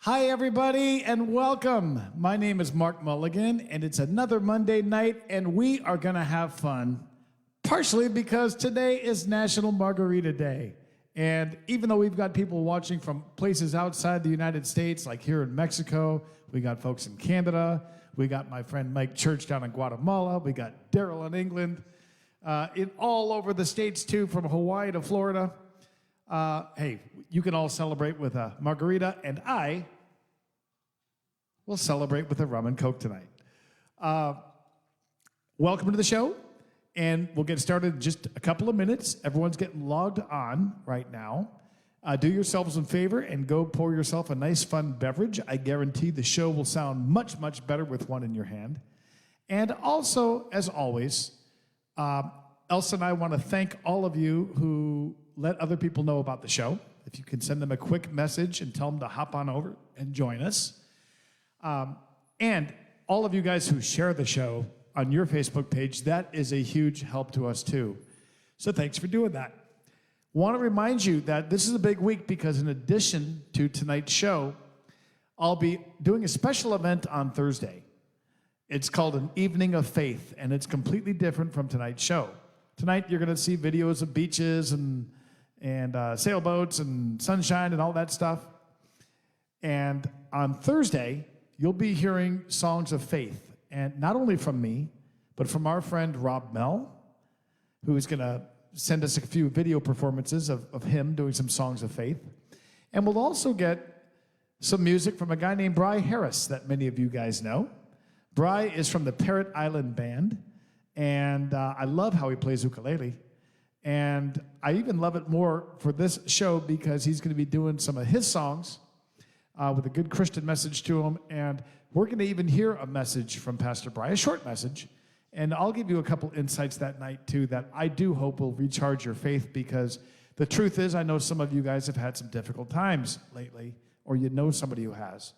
Hi, everybody, and welcome. My name is Mark Mulligan, and it's another Monday night, and we are going to have fun, partially because today is National Margarita Day. And even though we've got people watching from places outside the United States, like here in Mexico, we got folks in Canada, we got my friend Mike Church down in Guatemala, we got Daryl in England, in all over the States, too, from Hawaii to Florida. Hey, you can all celebrate with a margarita, and I will celebrate with a rum and Coke tonight. Welcome to the show, and we'll get started in just a couple of minutes. Everyone's getting logged on right now. Do yourselves a favor and go pour yourself a nice, fun beverage. I guarantee the show will sound much, much better with one in your hand. And also, as always, Elsa and I want to thank all of you who let other people know about the show. If you can send them a quick message and tell them to hop on over and join us. And all of you guys who share the show on your Facebook page, that is a huge help to us too. So thanks for doing that. Want to remind you that this is a big week because in addition to tonight's show, I'll be doing a special event on Thursday. It's called an Evening of Faith, and it's completely different from tonight's show. Tonight you're going to see videos of beaches and sailboats and sunshine and all that stuff. And on Thursday, you'll be hearing songs of faith. And not only from me, but from our friend Rob Mell, who is going to send us a few video performances of him doing some songs of faith. And we'll also get some music from a guy named Bry Harris that many of you guys know. Bry is from the Parrot Island Band, and I love how he plays ukulele. And I even love it more for this show because he's going to be doing some of his songs with a good Christian message to him. And we're going to even hear a message from Pastor Bry, a short message. And I'll give you a couple insights that night, too, that I do hope will recharge your faith because the truth is I know some of you guys have had some difficult times lately, or you know somebody who has.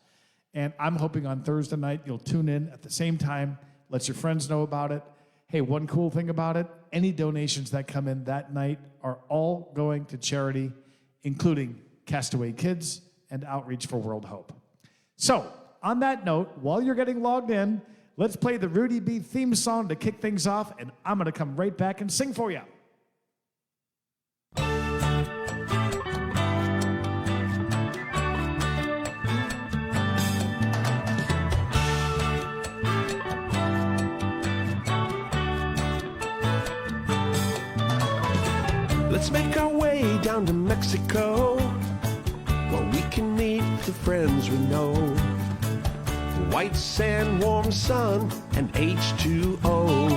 And I'm hoping on Thursday night you'll tune in at the same time, let your friends know about it. Hey, one cool thing about it, any donations that come in that night are all going to charity, including Castaway Kids and Outreach for World Hope. So, on that note, while you're getting logged in, let's play the Rudy B theme song to kick things off, and I'm going to come right back and sing for you. Let's make our way down to Mexico, where we can meet the friends we know. White sand, warm sun, and H2O.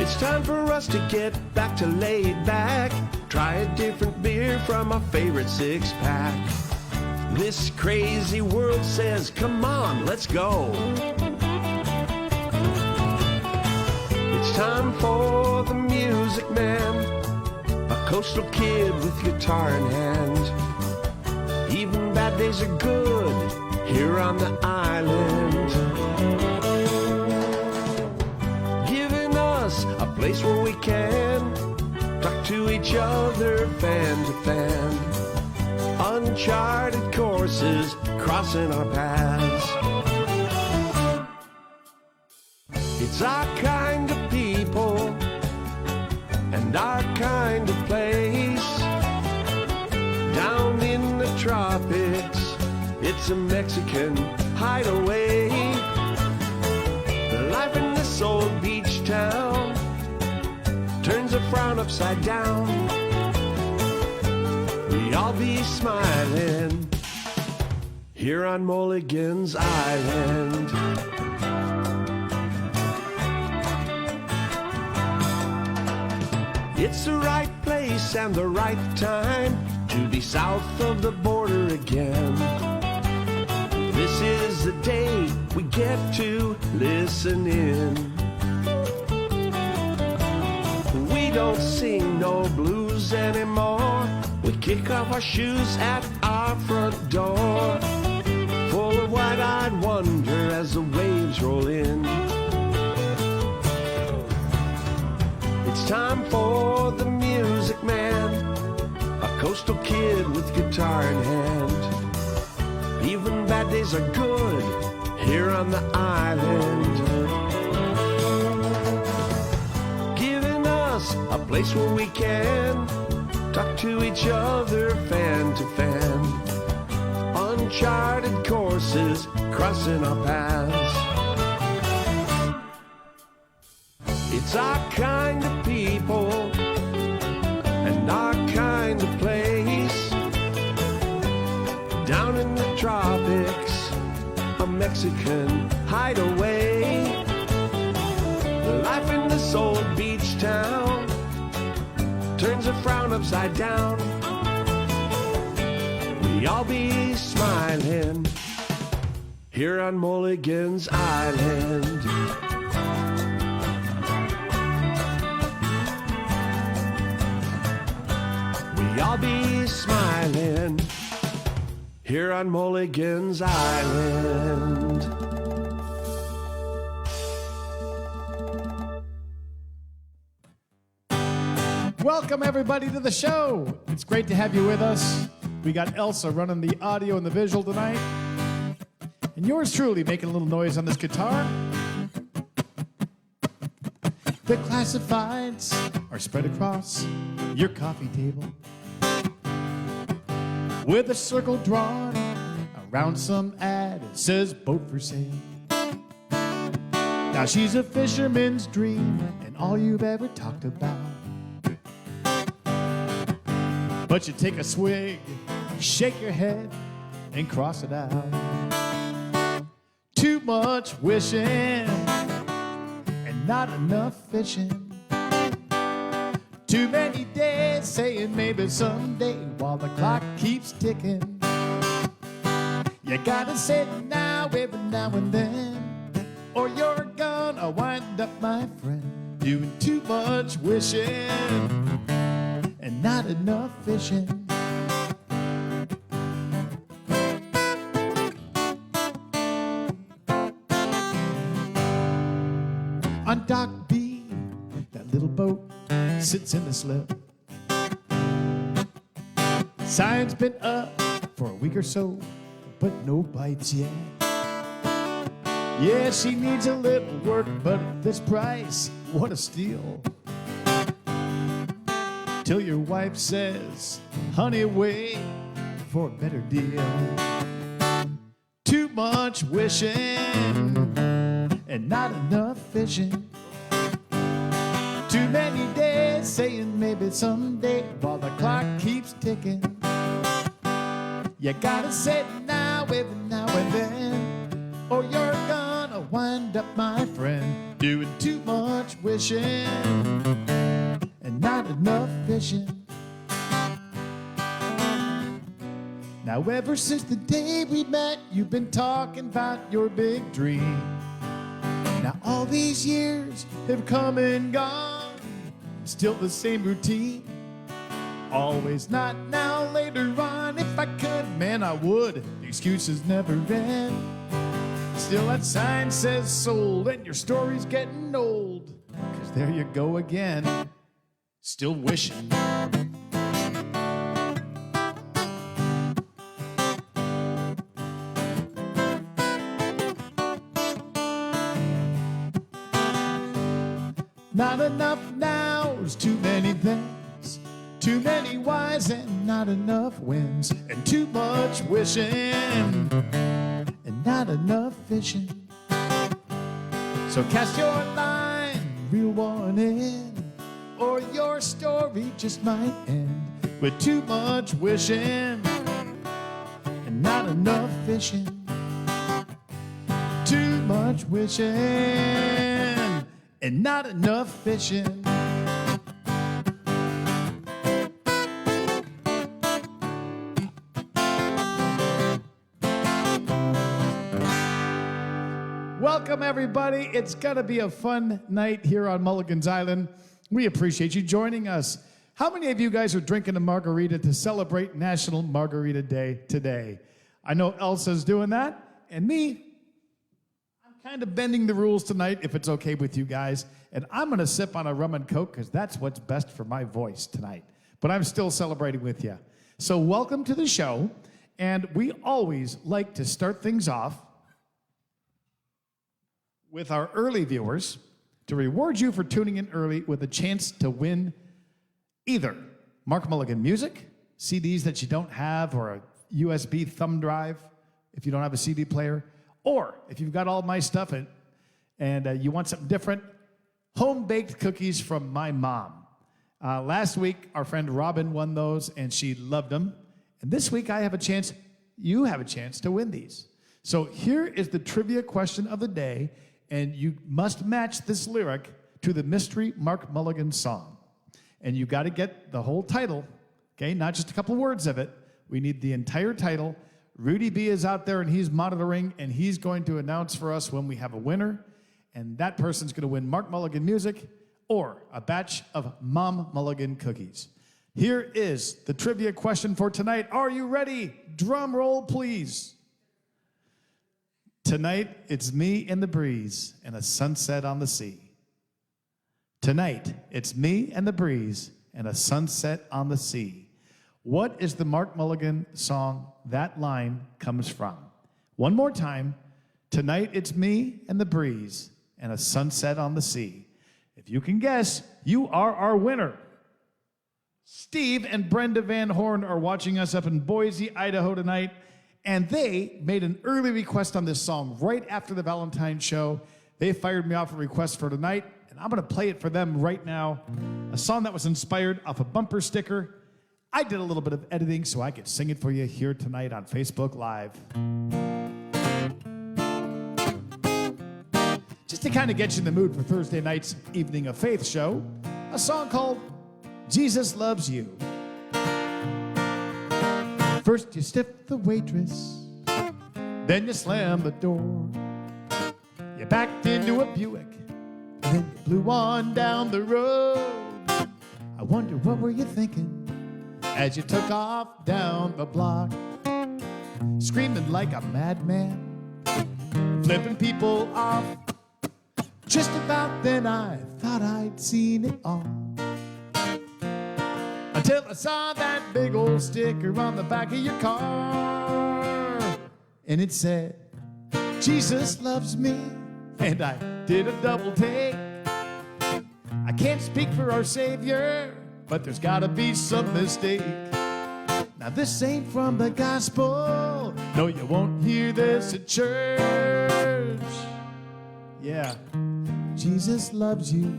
It's time for us to get back to laid back. Try a different beer from our favorite six-pack. This crazy world says, come on, let's go. It's time for the music man, a coastal kid with guitar in hand. Even bad days are good here on the island. Giving us a place where we can talk to each other fan to fan. Uncharted courses crossing our paths. It's our kind of people and our kind of place. Down in the tropics, it's a Mexican hideaway. Life in this old beach town turns a frown upside down. We all be smiling here on Mulligan's Island. It's the right place and the right time to be south of the border again. This is the day we get to listen in. We don't sing no blues anymore. We kick off our shoes at our front door, full of wide-eyed wonder as the waves roll in. It's time for the music man, a coastal kid with guitar in hand. Even bad days are good here on the island. Giving us a place where we can talk to each other fan to fan. Uncharted courses crossing our paths. It's our kind of people and our kind of place. Down in the tropics, a Mexican hideaway. Life in this old beach town turns a frown upside down. We all be smiling here on Mulligan's Island. We all be smiling here on Mulligan's Island. Welcome, everybody, to the show. It's great to have you with us. We got Elsa running the audio and the visual tonight. And yours truly making a little noise on this guitar. The classifieds are spread across your coffee table, with a circle drawn around some ad that says boat for sale. Now she's a fisherman's dream and all you've ever talked about. But you take a swig, shake your head, and cross it out. Too much wishing and not enough fishing. Too many days saying maybe someday while the clock keeps ticking. You gotta say it now, every now and then, or you're gonna wind up, my friend, doing too much wishing and not enough fishing. On Dock B, that little boat sits in the slip. Sign's been up for a week or so, but no bites yet. Yeah, she needs a little work, but at this price, what a steal. Till your wife says, honey, wait for a better deal. Too much wishing and not enough fishing. Too many days saying maybe someday while the clock keeps ticking. You gotta say it now, every now and then, or you're gonna wind up, my friend, doing too much wishing and not enough fishing. Now ever since the day we met, you've been talking about your big dream. Now all these years have come and gone, still the same routine. Always not now, later on. If I could, man, I would. The excuses never end. Still that sign says sold and your story's getting old. 'Cause there you go again, still wishing. Not enough now, there's too many things, too many whys and not enough wins, and too much wishing and not enough fishing. So cast your line, reel one in, or your story just might end with too much wishing and not enough fishing. Too much wishing and not enough fishing. Welcome, everybody. It's going to be a fun night here on Mulligan's Island. We appreciate you joining us. How many of you guys are drinking a margarita to celebrate National Margarita Day today? I know Elsa's doing that, and me, kind of bending the rules tonight, if it's okay with you guys. And I'm going to sip on a rum and coke because that's what's best for my voice tonight. But I'm still celebrating with you. So welcome to the show. And we always like to start things off with our early viewers to reward you for tuning in early with a chance to win either Mark Mulligan music, CDs that you don't have, or a USB thumb drive if you don't have a CD player, or if you've got all my stuff and you want something different, home-baked cookies from my mom. Last week, our friend Robin won those, and she loved them. And this week, you have a chance to win these. So here is the trivia question of the day, and you must match this lyric to the mystery Mark Mulligan song. And you got to get the whole title, okay? Not just a couple words of it. We need the entire title. Rudy B is out there, and he's monitoring, and he's going to announce for us when we have a winner. And that person's going to win Mark Mulligan music or a batch of Mom Mulligan cookies. Here is the trivia question for tonight. Are you ready? Drum roll, please. Tonight, it's me and the breeze and a sunset on the sea. Tonight, it's me and the breeze and a sunset on the sea. What is the Mark Mulligan song that line comes from? One more time. Tonight, it's me and the breeze and a sunset on the sea. If you can guess, you are our winner. Steve and Brenda Van Horn are watching us up in Boise, Idaho tonight, and they made an early request on this song right after the Valentine's show. They fired me off a request for tonight, and I'm going to play it for them right now. A song that was inspired off a bumper sticker. I did a little bit of editing so I could sing it for you here tonight on Facebook Live. Just to kind of get you in the mood for Thursday night's Evening of Faith show, a song called Jesus Loves You. First you stiff the waitress, then you slam the door. You backed into a Buick, then you blew on down the road. I wonder what were you thinking as you took off down the block, screaming like a madman, flipping people off. Just about then I thought I'd seen it all, until I saw that big old sticker on the back of your car, and it said, Jesus loves me, and I did a double take. I can't speak for our Savior, but there's gotta be some mistake. Now this ain't from the gospel, no, you won't hear this at church. Yeah. Jesus loves you.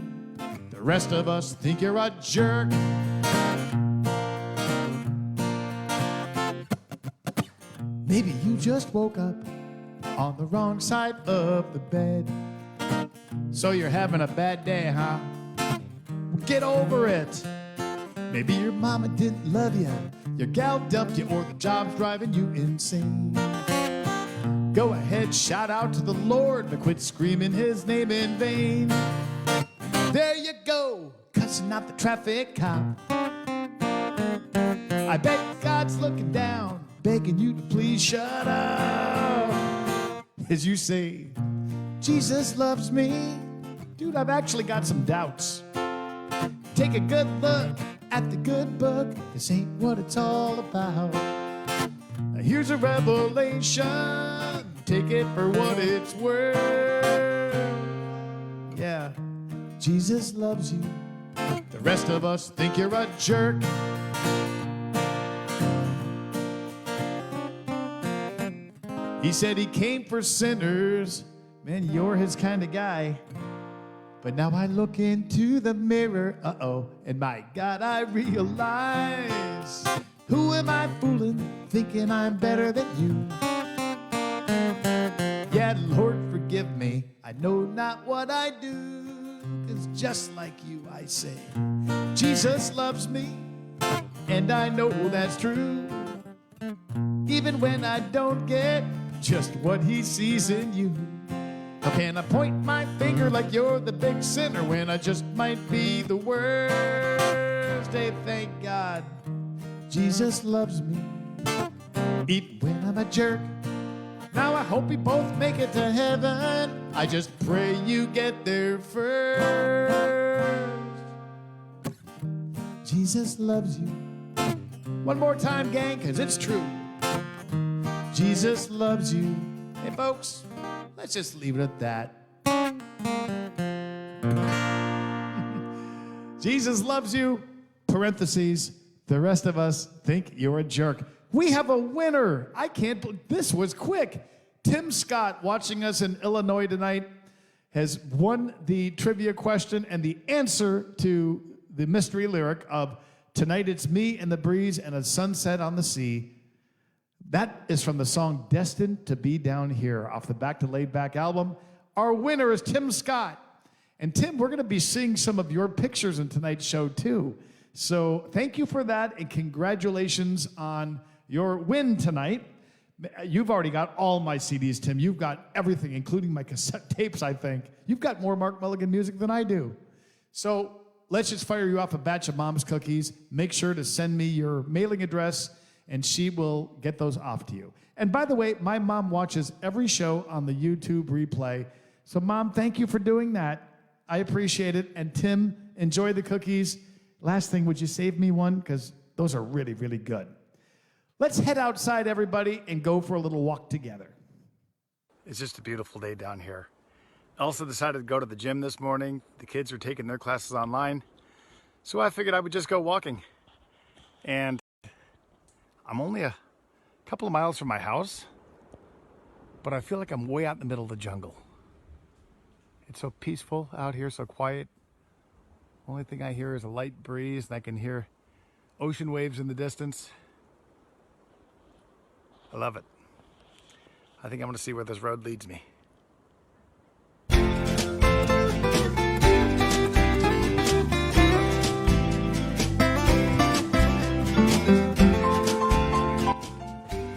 The rest of us think you're a jerk. Maybe you just woke up on the wrong side of the bed. So you're having a bad day, huh? Well, get over it. Maybe your mama didn't love you, your gal dumped you, or the job's driving you insane. Go ahead, shout out to the Lord, but quit screaming his name in vain. There you go, cussing out the traffic cop. I bet God's looking down, begging you to please shut up. As you say, Jesus loves me. Dude, I've actually got some doubts. Take a good look at the good book. This ain't what it's all about. Now here's a revelation. Take it for what it's worth. Yeah, Jesus loves you. The rest of us think you're a jerk. He said he came for sinners. Man, you're his kind of guy. But now I look into the mirror, and my God, I realize, who am I fooling, thinking I'm better than you? Yeah, Lord, forgive me. I know not what I do. 'Cause just like you, I say, Jesus loves me, and I know that's true. Even when I don't get just what he sees in you. How can I point my finger like you're the big sinner when I just might be the worst? Hey, thank God, Jesus loves me, even when I'm a jerk. Now I hope we both make it to heaven. I just pray you get there first. Jesus loves you. One more time, gang, because it's true. Jesus loves you. Hey, folks, let's just leave it at that. Jesus loves you, parentheses, the rest of us think you're a jerk. We have a winner. I can't believe this was quick. Tim Scott, watching us in Illinois tonight, has won the trivia question and the answer to the mystery lyric of Tonight It's Me and the Breeze and a Sunset on the Sea. That is from the song Destined to Be Down Here off the Back to Laid Back album. Our winner is Tim Scott. And Tim, we're going to be seeing some of your pictures in tonight's show too. So thank you for that and congratulations on your win tonight. You've already got all my CDs, Tim. You've got everything, including my cassette tapes, I think. You've got more Mark Mulligan music than I do. So let's just fire you off a batch of Mom's cookies. Make sure to send me your mailing address, and she will get those off to you. And by the way, my mom watches every show on the YouTube replay. So, Mom, thank you for doing that. I appreciate it. And Tim, enjoy the cookies. Last thing, would you save me one? Because those are really, really good. Let's head outside, everybody, and go for a little walk together. It's just a beautiful day down here. Elsa decided to go to the gym this morning. The kids are taking their classes online. So I figured I would just go walking. And I'm only a couple of miles from my house, but I feel like I'm way out in the middle of the jungle. It's so peaceful out here, so quiet. Only thing I hear is a light breeze, and I can hear ocean waves in the distance. I love it. I think I'm gonna see where this road leads me.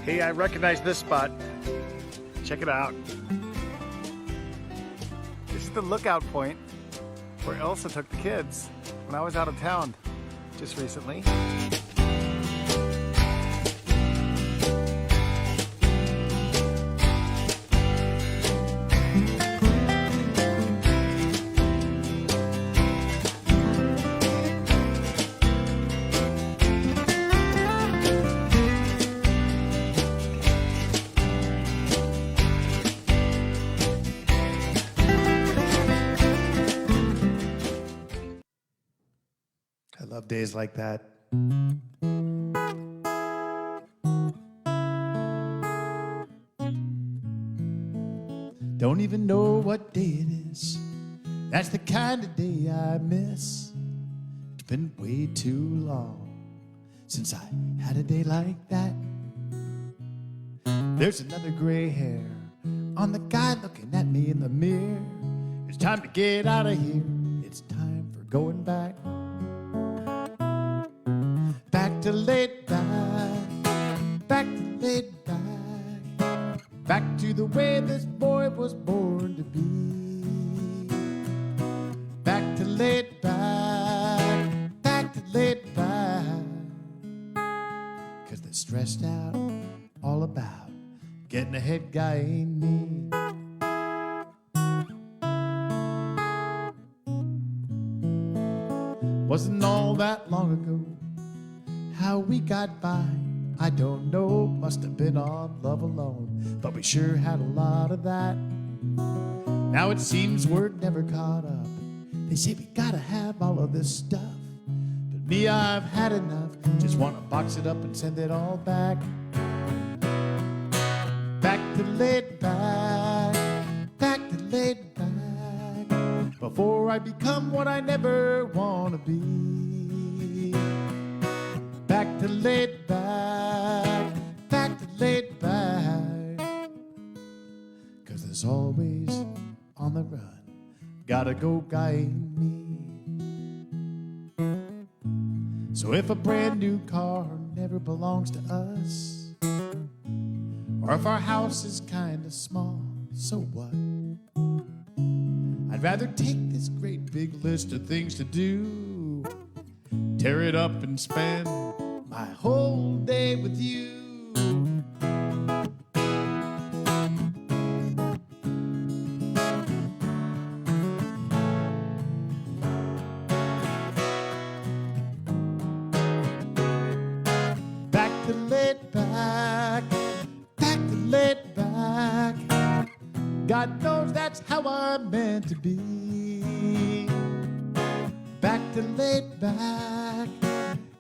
Hey, I recognize this spot. Check it out. This is the lookout point where Elsa took the kids when I was out of town just recently. I love days like that. Don't even know what day it is. That's the kind of day I miss. It's been way too long since I had a day like that. There's another gray hair on the guy looking at me in the mirror. It's time to get out of here. It's time for going back. Back to laid back, back to laid back, back to the way this boy was born to be. Back to laid back to laid back, 'cause they're stressed out all about getting a head guy ain't me. Wasn't all that long ago. How we got by, I don't know. Must have been on love alone, but we sure had a lot of that. Now it seems we're never caught up. They say we gotta have all of this stuff, but me, I've had enough. Just wanna box it up and send it all back. Back to laid back, back to laid back, before I become what I never wanna be. Back to laid back back, 'cause there's always on the run, gotta go guide me. So if a brand new car never belongs to us, or if our house is kinda small, so what? I'd rather take this great big list of things to do, tear it up and spend my whole day with you. are meant to be. Back to laid back,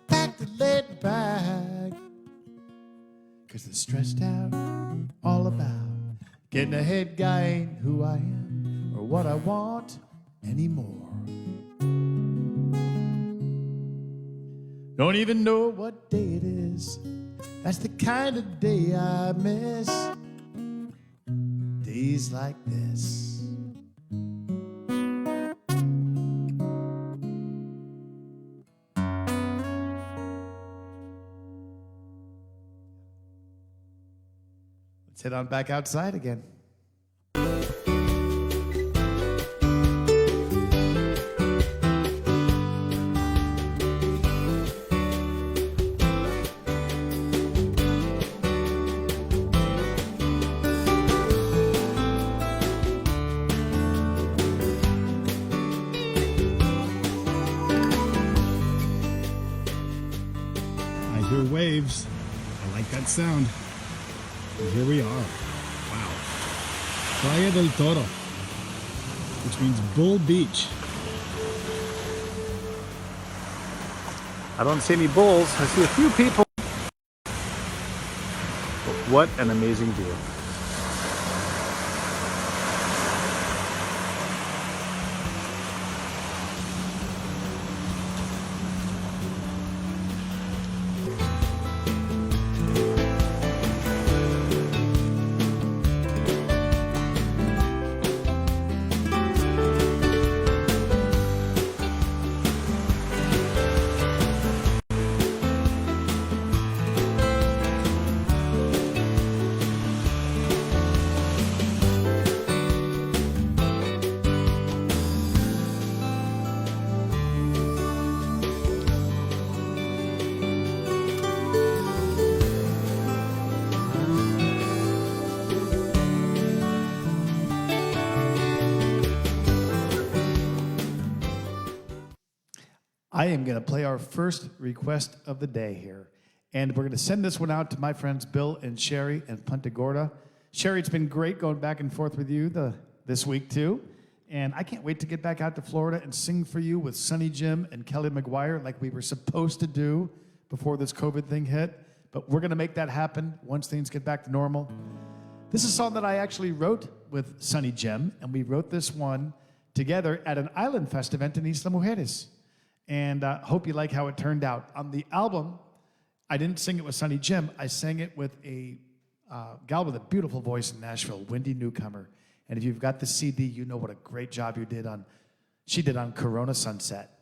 back to laid back. 'Cause the stressed out all about getting ahead guy ain't who I am or what I want anymore. Don't even know what day it is. That's the kind of day I miss. Days like this. Let's head on back outside again. Waves. I like that sound. And here we are. Wow. Playa del Toro, which means Bull Beach. I don't see any bulls. I see a few people. But what an amazing view. I am going to play our first request of the day here. And we're going to send this one out to my friends Bill and Sherry in Punta Gorda. Sherry, it's been great going back and forth with you this week, too. And I can't wait to get back out to Florida and sing for you with Sonny Jim and Kelly McGuire like we were supposed to do before this COVID thing hit. But we're going to make that happen once things get back to normal. This is a song that I actually wrote with Sonny Jim, and we wrote this one together at an Island Fest event in Isla Mujeres. And hope you like how it turned out. On the album, I didn't sing it with Sonny Jim. I sang it with a gal with a beautiful voice in Nashville, Wendy Newcomer. And if you've got the CD, you know what a great job she did on Corona Sunset.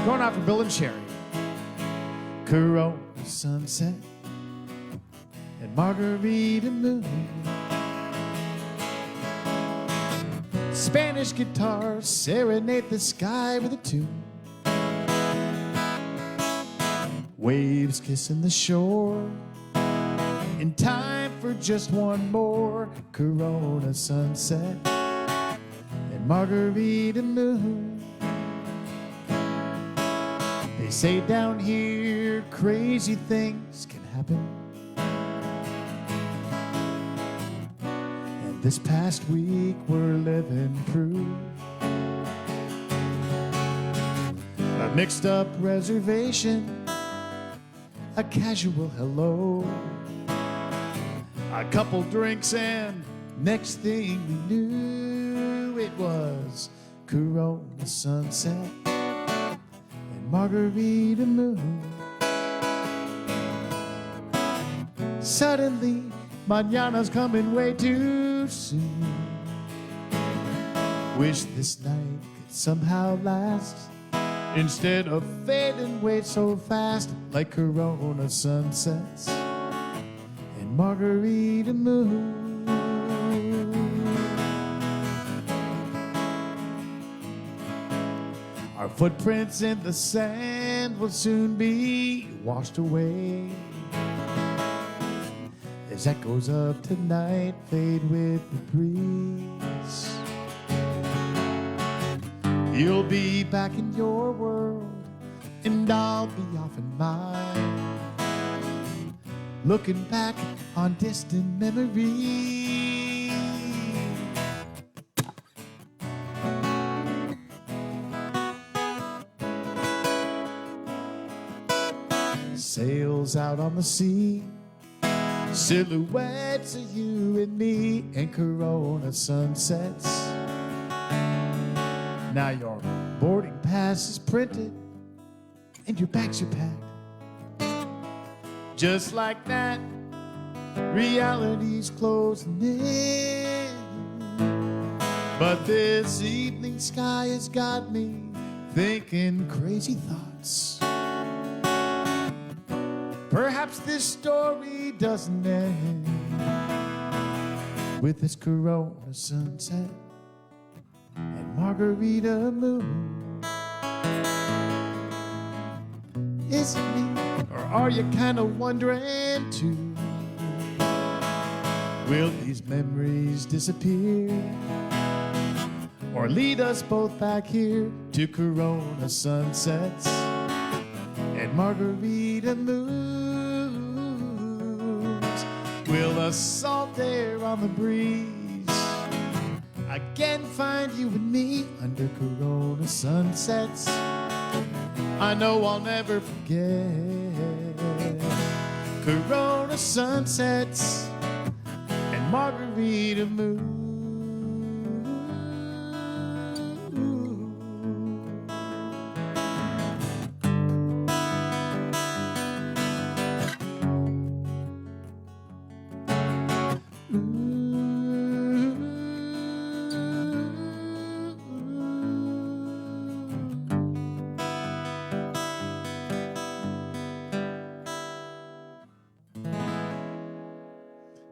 Going out for Bill and Sherry. Corona Sunset and Margarita Moon. Spanish guitar serenade the sky with a tune. Waves kissing the shore. In time for just one more Corona Sunset and Margarita Moon. They say down here crazy things can happen. This past week we're living proof. A mixed up reservation, a casual hello, a couple drinks, and next thing we knew it was Corona Sunset and Margarita Moon. Suddenly mañana's coming way too soon. Wish this night could somehow last instead of fading way so fast like Corona sunsets and Margarita Moon. Our footprints in the sand will soon be washed away as echoes of tonight fade with the breeze. You'll be back in your world, and I'll be off in mine. looking back on distant memories. Sails out on the sea, silhouettes of you and me, and Corona sunsets. Now your boarding pass is printed and your bags are packed. Just like that, reality's closing in. But this evening sky has got me thinking crazy thoughts. Perhaps this story doesn't end with this Corona sunset and margarita moon. Is it me, or are you kind of wondering too? Will these memories disappear, or lead us both back here to Corona sunsets and margarita moons? Will the salt air on the breeze again find you and me under Corona sunsets? I know I'll never forget Corona sunsets and margarita moons.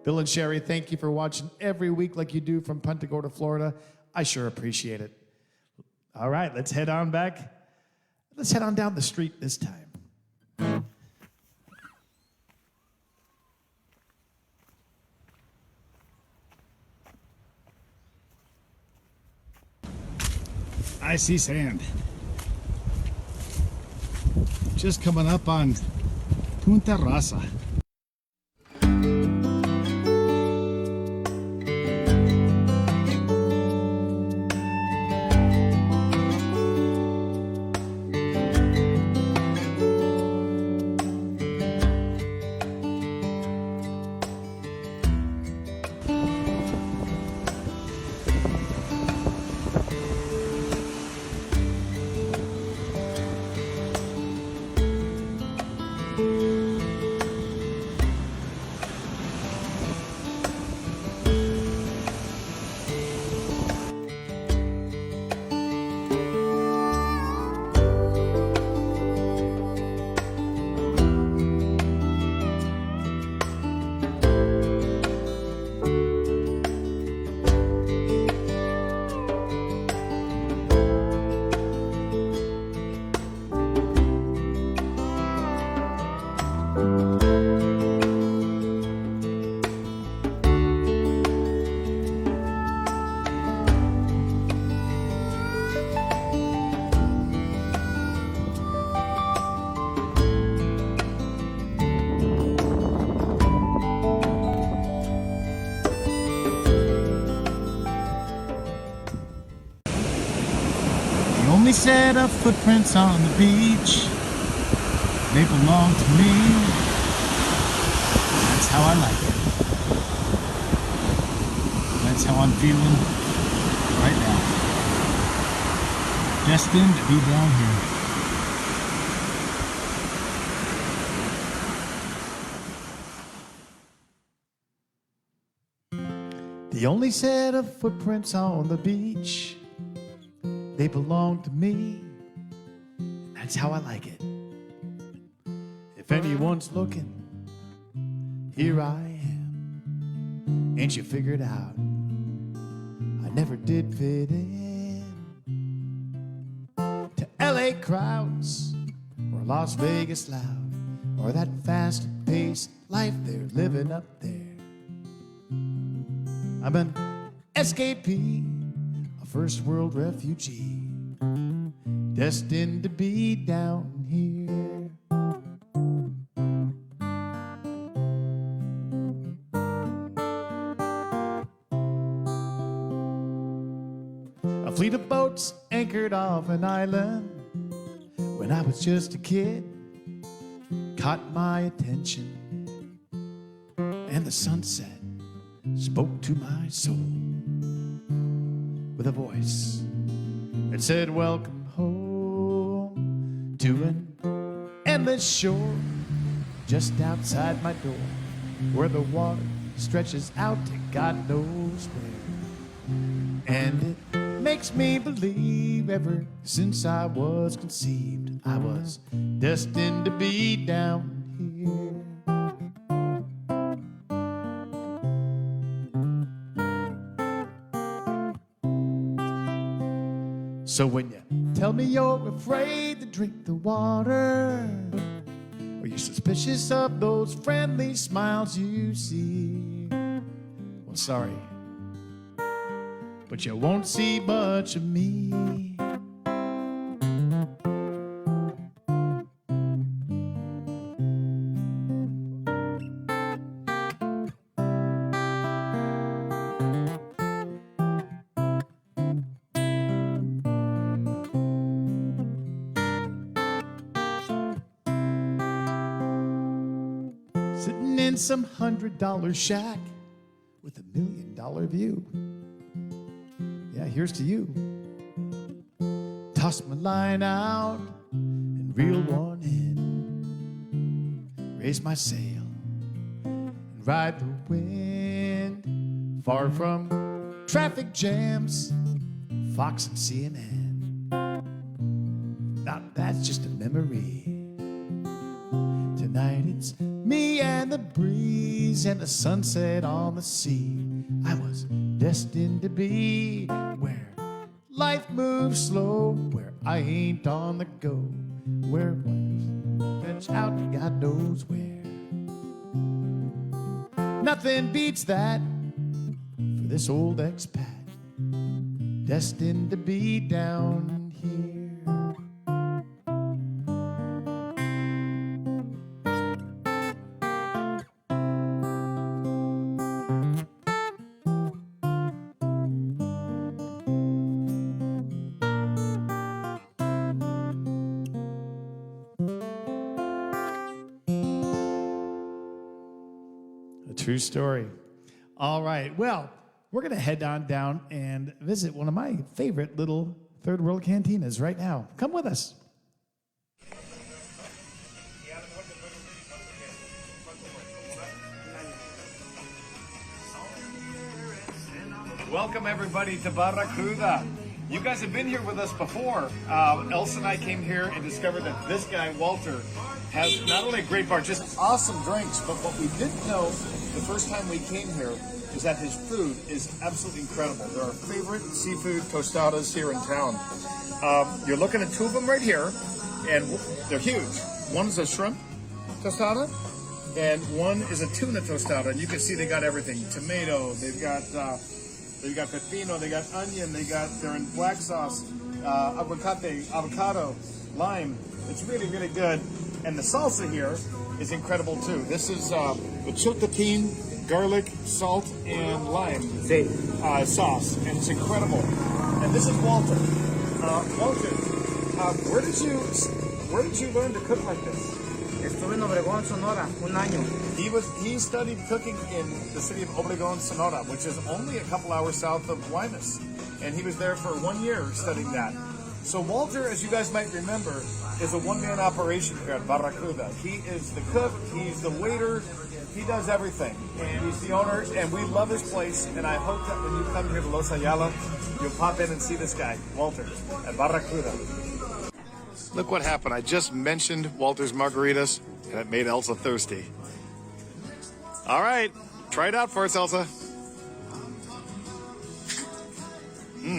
Bill and Sherry, thank you for watching every week like you do from Punta Gorda, Florida. I sure appreciate it. All right, let's head on back. Let's head on down the street this time. I see sand. Just coming up on Punta Rasa. Only set of footprints on the beach. They belong to me. That's how I like it. That's how I'm feeling right now. Destined to be down here. The only set of footprints on the beach, they belong to me. That's how I like it. If anyone's looking, here I am. Ain't you figured out I never did fit in to LA crowds or Las Vegas loud or that fast-paced life they're living up there. I'm an escapee, a first world refugee, destined to be down here. boats anchored off an island when I was just a kid caught my attention, and the sunset spoke to my soul with a voice that said, welcome home to an endless shore just outside my door, where the water stretches out to God knows where. And it makes me believe ever since I was conceived, I was destined to be down here. So when you tell me you're afraid to drink the water, or you're suspicious of those friendly smiles you see, well, sorry, but you won't see much of me. Sitting in some $100 shack with $1 million view. Yeah, here's to you. Toss my line out and reel one in. Raise my sail and ride the wind. Far from traffic jams, Fox and CNN. Now that's just a memory. Tonight it's me and the breeze and the sunset on the sea. I was destined to be where life moves slow, where I ain't on the go, where waves stretch out to God knows where. Nothing beats that for this old expat, destined to be down here. True story. All right. Well, we're going to head on down and visit one of my favorite little third world cantinas right now. Come with us. Welcome everybody to Barracuda. You guys have been here with us before. Elsa and I came here and discovered that this guy, Walter, has not only a great bar, just awesome drinks, but what we didn't know the first time we came here is that his food is absolutely incredible. They're our favorite seafood tostadas here in town. You're looking at two of them right here, and they're huge. One is a shrimp tostada, and one is a tuna tostada, and you can see they got everything. Tomato, they've got pepino, they got onion, they're in black sauce, avocado, lime. It's really, really good. And the salsa here is incredible too. This is the chiltepín, garlic, salt, and lime sauce, and it's incredible. And this is Walter. Walter, where did you learn to cook like this? Estuve en Obregón, Sonora, un año. He studied cooking in the city of Obregón, Sonora, which is only a couple hours south of Guaymas. And he was there for 1 year studying that. So Walter, as you guys might remember, is a one-man operation here at Barracuda. He is the cook, he's the waiter, he does everything. And he's the owner, and we love his place. And I hope that when you come here to Los Ayala, you'll pop in and see this guy, Walter, at Barracuda. Look what happened. I just mentioned Walter's Margaritas, and it made Elsa thirsty. All right, try it out for us, Elsa.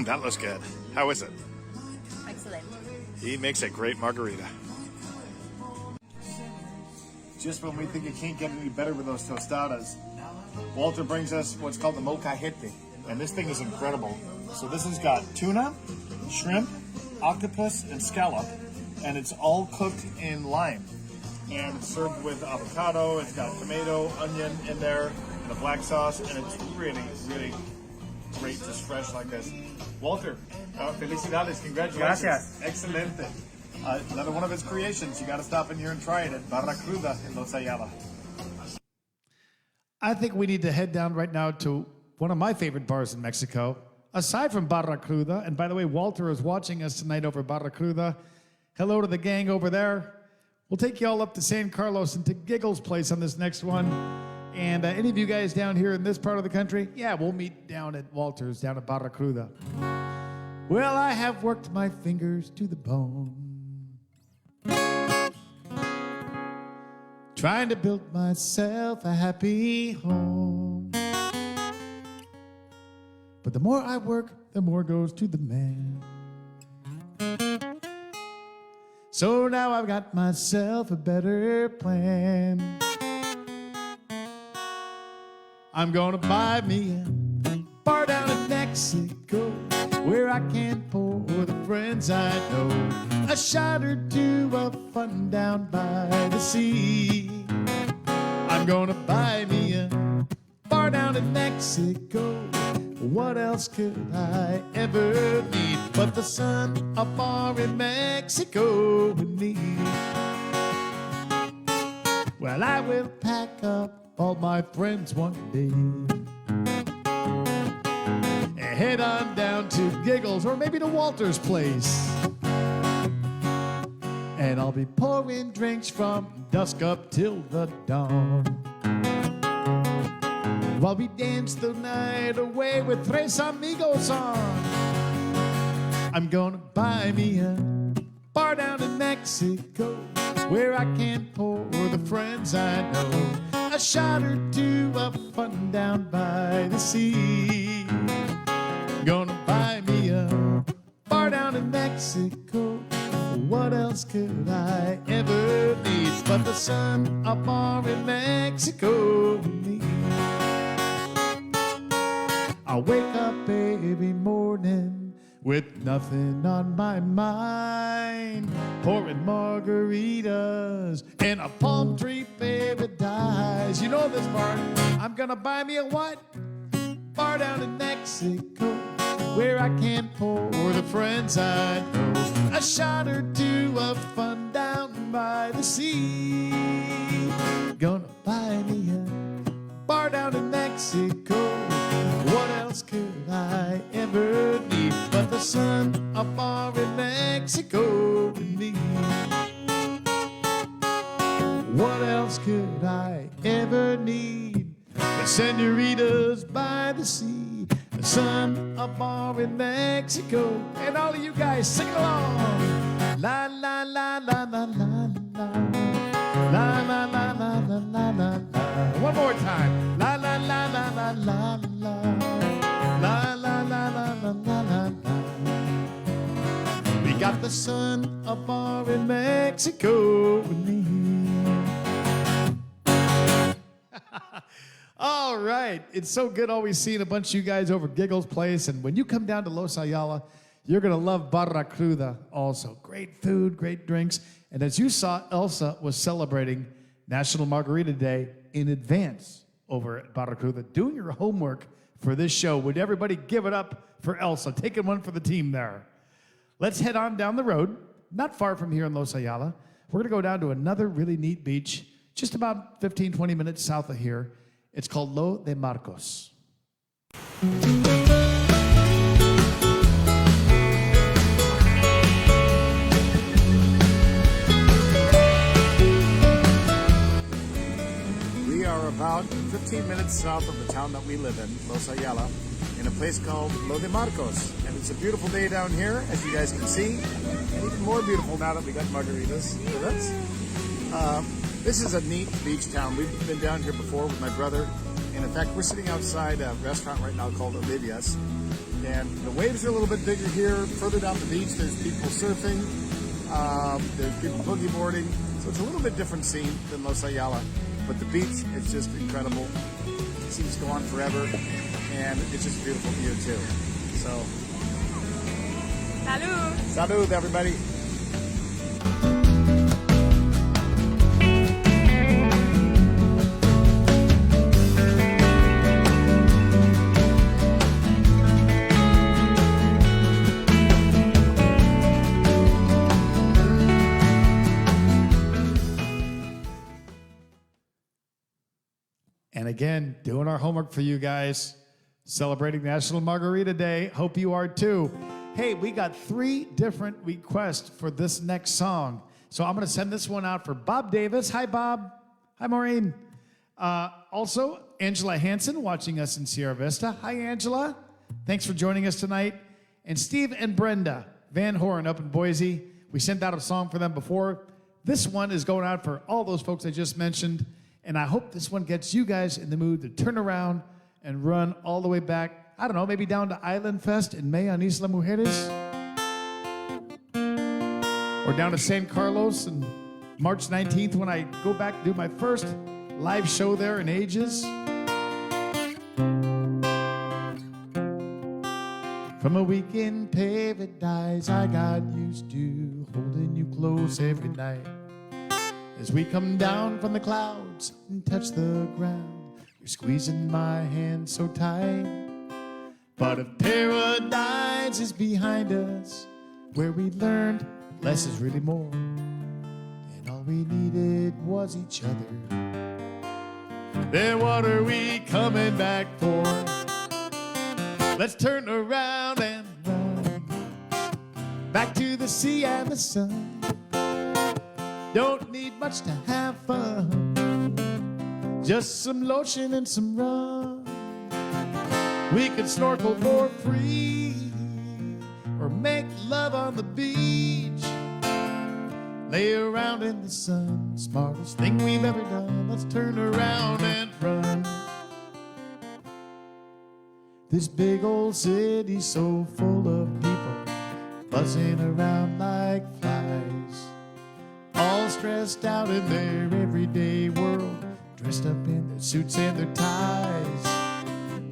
That looks good. How is it? Excellent. He makes a great margarita. Just when we think it can't get any better with those tostadas, Walter brings us what's called the molcajete, and this thing is incredible. So this has got tuna, shrimp, octopus, and scallop, and it's all cooked in lime. And it's served with avocado, it's got tomato, onion in there, and a black sauce, and it's really, really great, just fresh like this. Walter, felicidades, congratulations. Gracias. Excelente. Another one of his creations. You got to stop in here and try it at Barra Cruda in Los Ayala. I think we need to head down right now to one of my favorite bars in Mexico, aside from Barra Cruda. And by the way, Walter is watching us tonight over Barra Cruda. Hello to the gang over there. We'll take you all up to San Carlos and to Giggles Place on this next one. And any of you guys down here in this part of the country, yeah, we'll meet down at Walter's, down at Barra Cruda. Well, I have worked my fingers to the bone, trying to build myself a happy home. But the more I work, the more goes to the man. So now I've got myself a better plan. I'm gonna buy me a bar down in Mexico, where I can pour the friends I know a shot or two of fun down by the sea. I'm gonna buy me a bar down in Mexico. What else could I ever need but the sun, a bar in Mexico with me? Well, I will pack up all my friends one day and head on down to Giggles or maybe to Walter's place. And I'll be pouring drinks from dusk up till the dawn, while we dance the night away with Tres Amigos on. I'm gonna buy me a bar down in Mexico, where I can pour the friends I know a shot or two of fun down by the sea. Gonna buy me a bar down in Mexico. What else could I ever need but the sun, a bar in Mexico with me? I wake up every morning with nothing on my mind, pouring margaritas in a palm tree paradise. You know this part. I'm gonna buy me a what? Bar down in Mexico, where I can pour the friends I know a shot or two of fun down by the sea. Gonna buy me a bar down in Mexico. What else could I ever need but the sun, a bar in Mexico with me? What else could I ever need? The senoritas by the sea, the sun, a bar in Mexico. And all of you guys sing along. La la la la la la la. La la la la la la la la. One more time. La la la la la la la. La la la la la la la la. We got the sun, a bar in Mexico with me. All right. It's so good always seeing a bunch of you guys over Giggles Place. And when you come down to Los Ayala, you're going to love Barra Cruda also. Great food, great drinks. And as you saw, Elsa was celebrating National Margarita Day in advance over at Barra Cruda, doing your homework for this show. Would everybody give it up for Elsa, taking one for the team there? Let's head on down the road, not far from here in Los Ayala. We're going to go down to another really neat beach, just about 15, 20 minutes south of here. It's called Lo de Marcos. We are about 15 minutes south of the town that we live in, Los Ayala, in a place called Lo de Marcos. And it's a beautiful day down here, as you guys can see. And even more beautiful now that we got margaritas with us. This is a neat beach town. We've been down here before with my brother. And in fact, we're sitting outside a restaurant right now called Olivia's. And the waves are a little bit bigger here. Further down the beach, there's people surfing. There's people boogie boarding. So it's a little bit different scene than Los Ayala. But the beach is just incredible. The seas go on forever. And it's just a beautiful view too. So, Salud! salud, everybody. And again, doing our homework for you guys, celebrating National Margarita Day. Hope you are too. Hey, we got 3 different requests for this next song. So I'm going to send this one out for Bob Davis. Hi, Bob. Hi, Maureen. Also, Angela Hansen watching us in Sierra Vista. Hi, Angela. Thanks for joining us tonight. And Steve and Brenda Van Horn up in Boise. We sent out a song for them before. This one is going out for all those folks I just mentioned. And I hope this one gets you guys in the mood to turn around and run all the way back, I don't know, maybe down to Island Fest in May on Isla Mujeres. Or down to San Carlos on March 19th when I go back to do my first live show there in ages. From a week in paradise, I got used to holding you close every night. As we come down from the clouds and touch the ground, you're squeezing my hand so tight. But if paradise is behind us, where we learned less is really more, and all we needed was each other, then what are we coming back for? Let's turn around and run back to the sea and the sun. Don't need much to have fun, just some lotion and some rum. We could snorkel for free or make love on the beach, lay around in the sun. Smartest thing we've ever done. Let's turn around and run. This big old city's so full of people buzzing around like flies, all stressed out in their everyday world, dressed up in their suits and their ties,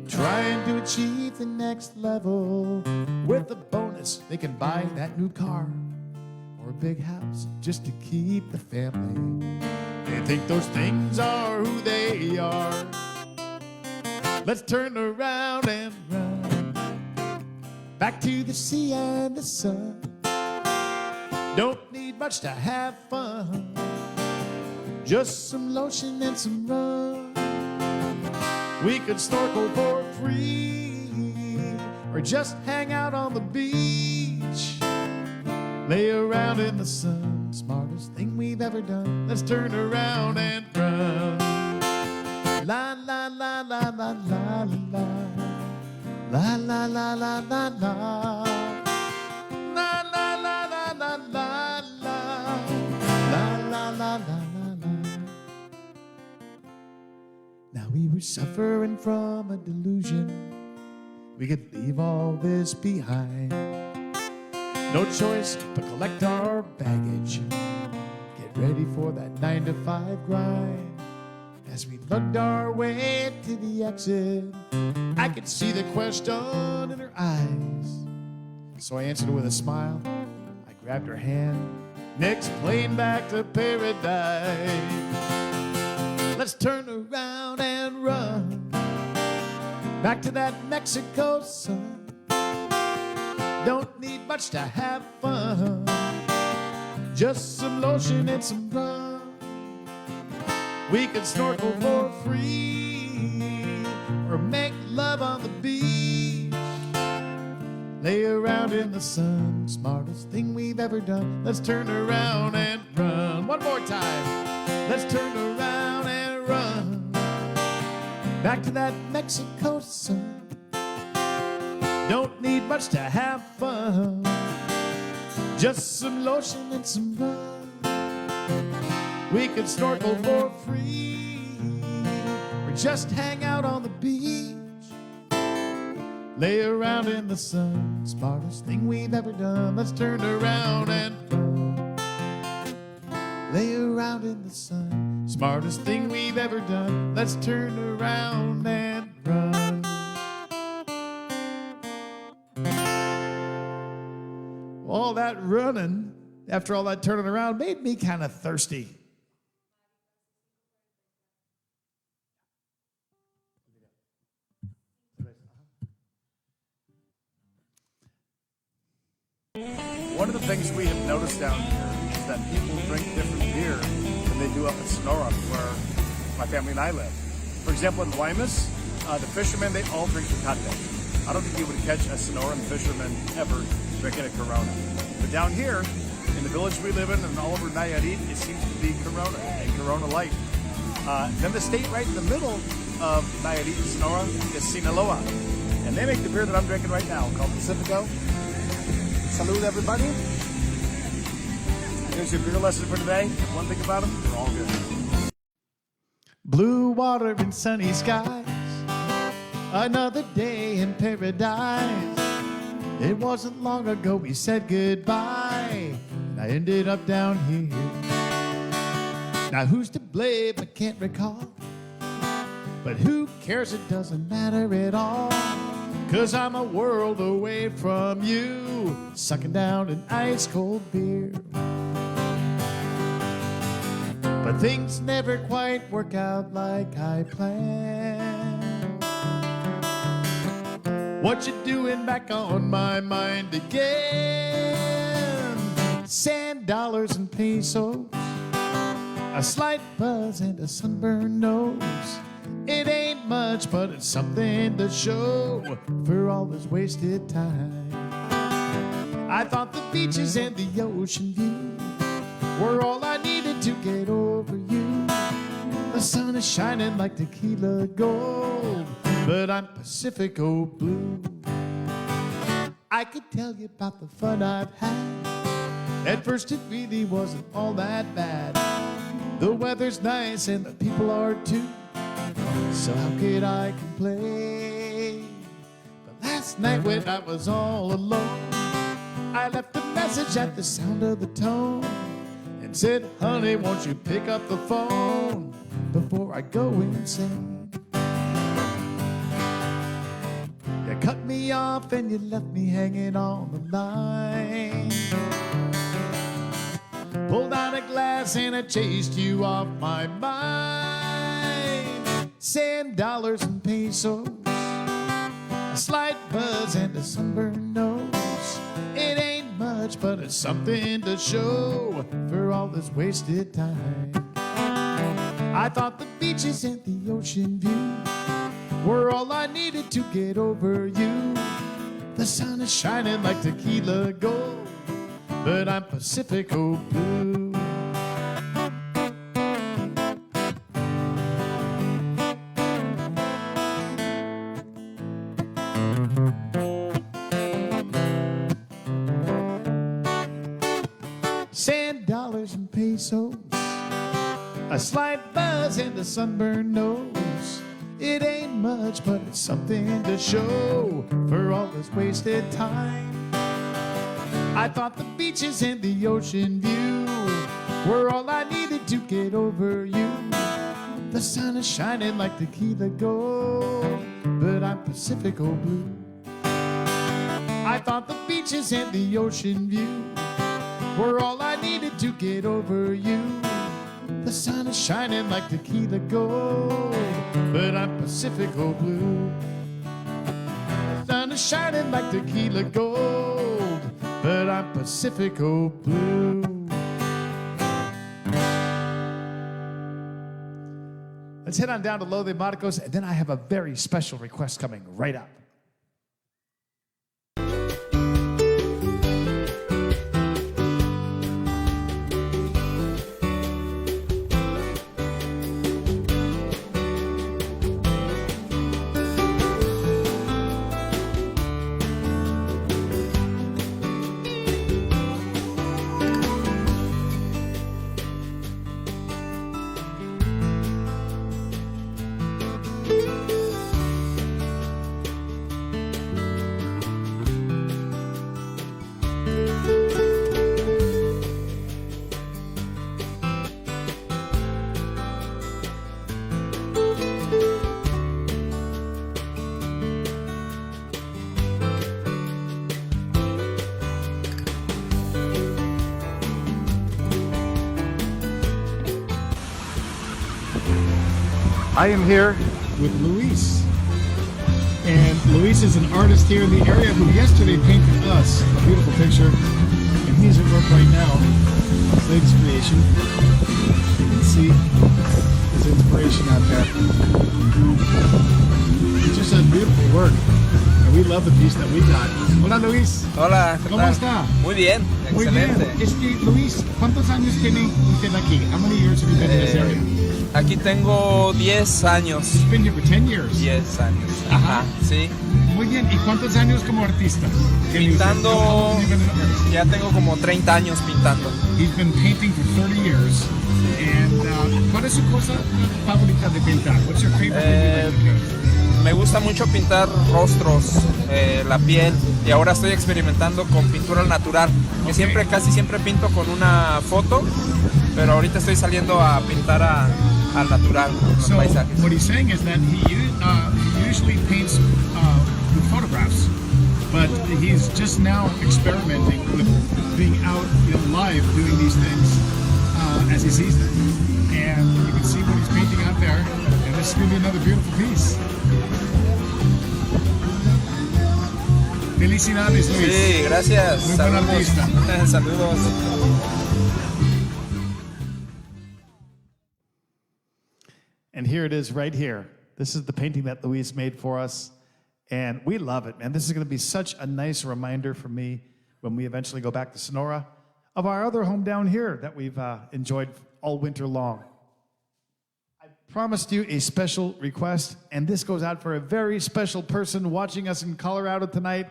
trying to achieve the next level. With a bonus, they can buy that new car or a big house just to keep the family. They think those things are who they are. Let's turn around and run back to the sea and the sun. Don't need much to have fun, just some lotion and some rum. We could snorkel for free or just hang out on the beach, lay around in the sun. Smartest thing we've ever done. Let's turn around and run. La la la la la la la la la la la la la. Now we were suffering from a delusion. We could leave all this behind. No choice but collect our baggage. Get ready for that 9-to-5 grind. As we lugged our way to the exit, I could see the question in her eyes. So I answered her with a smile. I grabbed her hand. Next plane back to paradise. Let's turn around and run back to that Mexico sun. Don't need much to have fun, just some lotion and some rum. We could snorkel for free or make love on the beach, lay around in the sun. Smartest thing we've ever done. Let's turn around and run. One more time. Let's turn around and run back to that Mexico sun. Don't need much to have fun, just some lotion and some rum. We could snorkel for free or just hang out on the beach, lay around in the sun. Smartest thing we've ever done. Let's turn around and run. Lay around in the sun. Smartest thing we've ever done. Let's turn around and run. All that running, after all that turning around, made me kind of thirsty. One of the things we have noticed down here is that people drink different beer than they do up in Sonora, where my family and I live. For example, in Guaymas, the fishermen, they all drink Tecate. I don't think you would catch a Sonoran fisherman ever drinking a Corona. But down here, in the village we live in and all over Nayarit, it seems to be Corona and Corona Light. Then the state right in the middle of Nayarit and Sonora is Sinaloa. And they make the beer that I'm drinking right now called Pacifico. Salud, everybody. Here's your beer lesson for today. One thing about them, they're all good. Blue water and sunny skies, another day in paradise. It wasn't long ago we said goodbye, and I ended up down here. Now who's to blame, I can't recall, but who cares, it doesn't matter at all, 'cause I'm a world away from you, sucking down an ice cold beer. But things never quite work out like I planned. What you doing back on my mind again? Sand, dollars, and pesos, a slight buzz and a sunburned nose. It ain't much, but it's something to show for all this wasted time. I thought the beaches and the ocean view were all I needed to get over you. The sun is shining like tequila gold, but I'm Pacifico blue. I could tell you about the fun I've had. At first it really wasn't all that bad. The weather's nice and the people are too, so how could I complain? But last night when I was all alone, I left a message at the sound of the tone and said, honey, won't you pick up the phone before I go insane? You cut me off and you left me hanging on the line. Pulled out a glass and I chased you off my mind. Sand, dollars, and pesos, a slight buzz and a sunburned nose. It ain't much, but it's something to show for all this wasted time. I thought the beaches and the ocean view were all I needed to get over you. The sun is shining like tequila gold, but I'm Pacifico blue. Sand, dollars, and pesos, a slight buzz and a sunburned nose. It ain't much, but it's something to show for all this wasted time. I thought the beaches and the ocean view were all I needed to get over you. The sun is shining like tequila gold, but I'm Pacifico blue. I thought the beaches and the ocean view were all I needed to get over you. The sun is shining like tequila gold, but I'm Pacifico blue. The sun is shining like tequila gold, but I'm Pacifico blue. Let's head on down to Lo de Marcos, and then I have a very special request coming right up. I am here. With Luis. And Luis is an artist here in the area who yesterday painted us a beautiful picture. And he's at work right now. It's Lake's creation. You can see his inspiration. celebration out there. It's just a beautiful work. And we love the piece that we got. Hola Luis. Hola, ¿qué ¿Cómo tal? está? Muy bien, Muy bien. excelente. Luis, ¿cuántos años tiene usted aquí? How many years have you been in this area? Aquí tengo 10 años. You've been here for 10 years. 10 años. Ajá. Sí. Muy bien. ¿Y cuántos años como artista? tiene usted? Pintando, How long have you been an artist? ya tengo como 30 años pintando. He's been painting for 30 years. And ¿cuál es su cosa favorita de pintar? What's your favorite thing you like to paint? Me gusta mucho pintar rostros, la piel, y ahora estoy experimentando con pintura al natural. Que casi siempre pinto con una foto, pero ahorita estoy saliendo a pintar al natural, los So paisajes. what he's saying is that he usually paints with photographs, but he's just now experimenting with being out live doing these things as he sees them. And you can see what he's painting out there, and this is going to be another beautiful piece. Felicidades, Luis. Sí, gracias. Muy buen Saludos. artista. Saludos. And here it is right here. This is the painting that Luis made for us. And we love it, man. This is going to be such a nice reminder for me when we eventually go back to Sonora of our other home down here that we've enjoyed all winter long. I promised you a special request, and this goes out for a very special person watching us in Colorado tonight.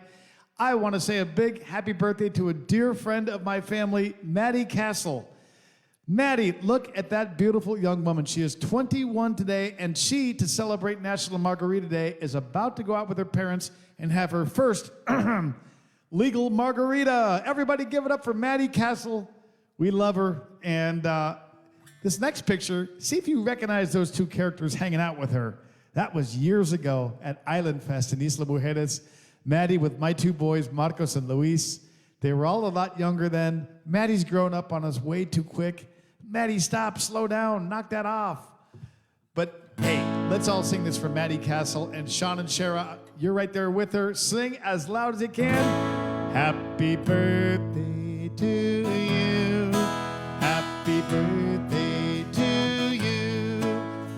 I want to say a big happy birthday to a dear friend of my family, Maddie Castle. Maddie, look at that beautiful young woman. She is 21 today, and she, to celebrate National Margarita Day, is about to go out with her parents and have her first legal margarita. Everybody give it up for Maddie Castle. We love her. And this next picture, see if you recognize those two characters hanging out with her. That was years ago at Island Fest in Isla Mujeres. Maddie with my two boys, Marcos and Luis. They were all a lot younger then. Maddie's grown up on us way too quick. Maddie, stop, slow down, knock that off. But hey, let's all sing this for Maddie Castle. And Sean and Shara, you're right there with her. Sing as loud as you can. Happy birthday to you. Happy birthday to you.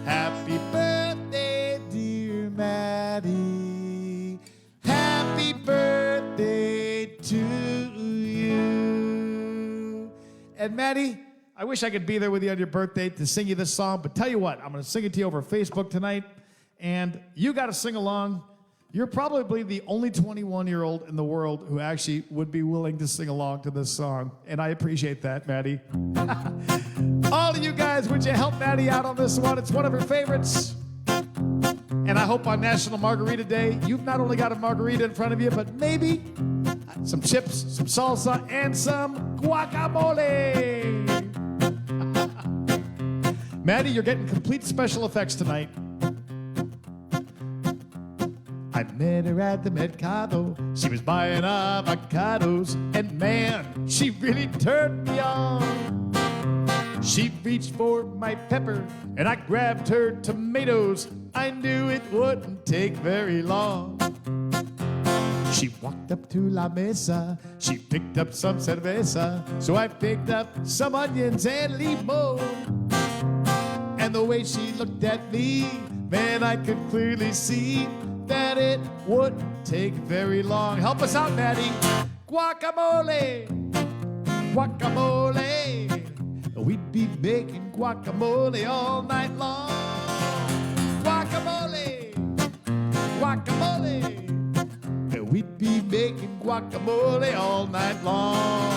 Happy birthday, dear Maddie. Happy birthday to you. And Maddie, I wish I could be there with you on your birthday to sing you this song, but tell you what, I'm going to sing it to you over Facebook tonight, and you got to sing along. You're probably the only 21-year-old in the world who actually would be willing to sing along to this song, and I appreciate that, Maddie. All of you guys, would you help Maddie out on this one? It's one of her favorites. And I hope on National Margarita Day, you've not only got a margarita in front of you, but maybe some chips, some salsa, and some guacamole. Maddie, you're getting complete special effects tonight. I met her at the Mercado. She was buying avocados, and man, she really turned me on. She reached for my pepper, and I grabbed her tomatoes. I knew it wouldn't take very long. She walked up to La Mesa. She picked up some cerveza. So I picked up some onions and limon. And the way she looked at me, man, I could clearly see that it wouldn't take very long. Help us out, Maddie. Guacamole, guacamole. We'd be making guacamole all night long. Guacamole, guacamole. We'd be making guacamole all night long.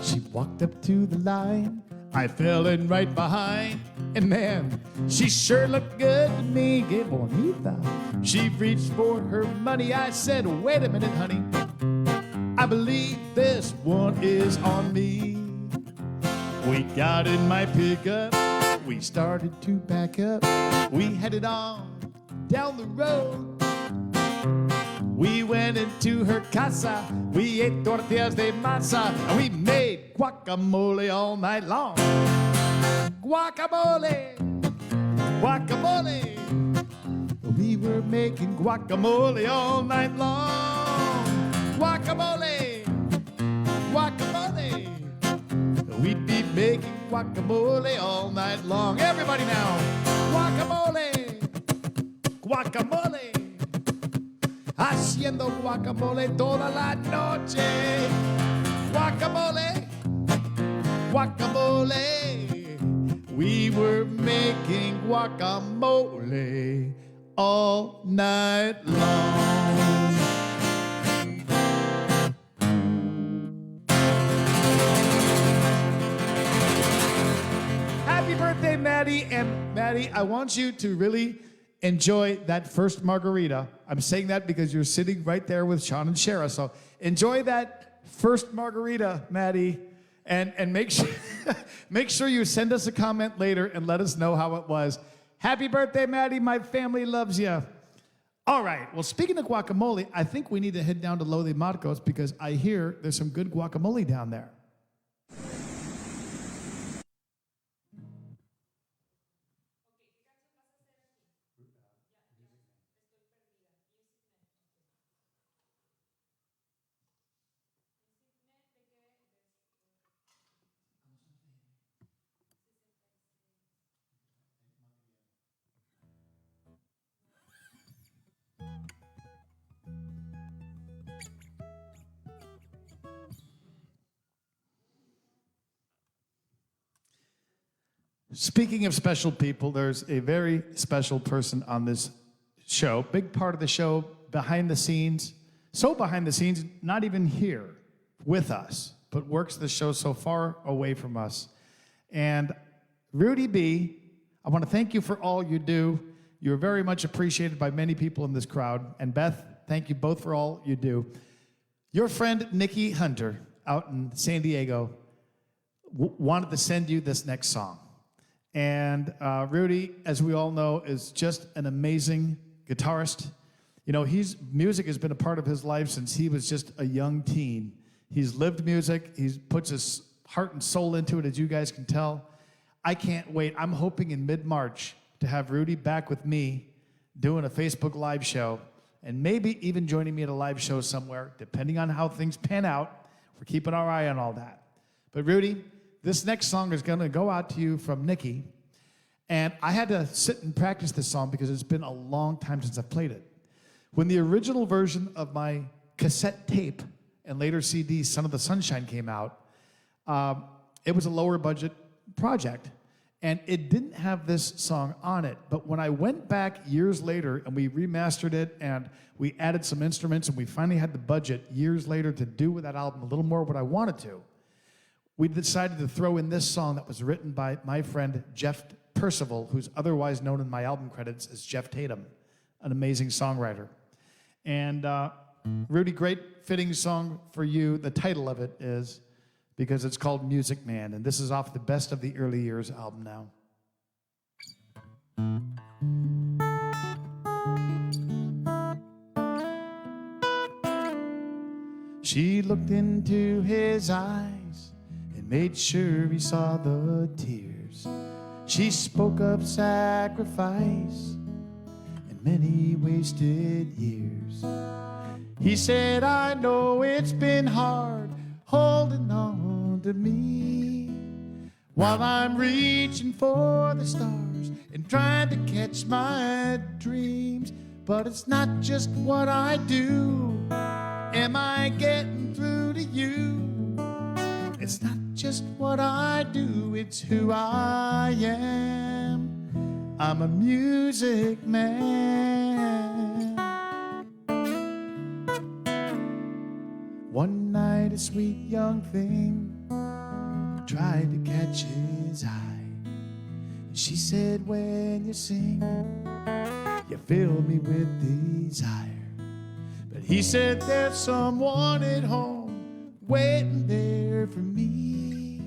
She walked up to the line. I fell in right behind. And man, she sure looked good to me. Que bonita. She reached for her money. I said, wait a minute, honey. I believe this one is on me. We got in my pickup. We started to back up. We headed on down the road. We went into her casa. We ate tortillas de masa. And we made guacamole all night long. guacamole, guacamole. We were making guacamole all night long. Guacamole, guacamole. We'd be making guacamole all night long. Everybody now. Guacamole, guacamole. Haciendo guacamole toda la noche. Guacamole, guacamole. We were making guacamole all night long. Happy birthday, Maddie. And Maddie, I want you to really enjoy that first margarita. I'm saying that because you're sitting right there with Sean and Shara. So enjoy that first margarita, Maddie. And make sure make sure you send us a comment later and let us know how it was. Happy birthday, Maddie. My family loves you. All right. Well, speaking of guacamole, I think we need to head down to Lo de Marcos because I hear there's some good guacamole down there. Speaking of special people, there's a very special person on this show, big part of the show, behind the scenes. So behind the scenes, not even here with us, but works the show so far away from us. And Rudy B, I want to thank you for all you do. You're very much appreciated by many people in this crowd. And Beth, thank you both for all you do. Your friend Nikki Hunter out in San Diego wanted to send you this next song. And Rudy, as we all know, is just an amazing guitarist. You know, music has been a part of his life since he was just a young teen. He's lived music. He puts his heart and soul into it, as you guys can tell. I can't wait. I'm hoping in mid-March to have Rudy back with me doing a Facebook Live show and maybe even joining me at a live show somewhere, depending on how things pan out. We're keeping our eye on all that. But Rudy, this next song is going to go out to you from Nikki. And I had to sit and practice this song because it's been a long time since I've played it. When the original version of my cassette tape and later CD, Son of the Sunshine, came out, it was a lower budget project. And it didn't have this song on it. But when I went back years later and we remastered it and we added some instruments and we finally had the budget years later to do with that album a little more what I wanted to, we decided to throw in this song that was written by my friend Jeff Percival, who's otherwise known in my album credits as Jeff Tatum, an amazing songwriter. And Rudy, great fitting song for you. The title of it is because it's called Music Man, and this is off the Best of the Early Years album now. She looked into his eyes and made sure he saw the tears. She spoke of sacrifice and many wasted years. He said, I know it's been hard holding on to me while I'm reaching for the stars and trying to catch my dreams. But it's not just what I do. Am I getting through to you? It's not just what I do, it's who I am. I'm a music man. One night a sweet young thing tried to catch his eye. She said, when you sing, you fill me with desire. But he said, there's someone at home waiting there for me.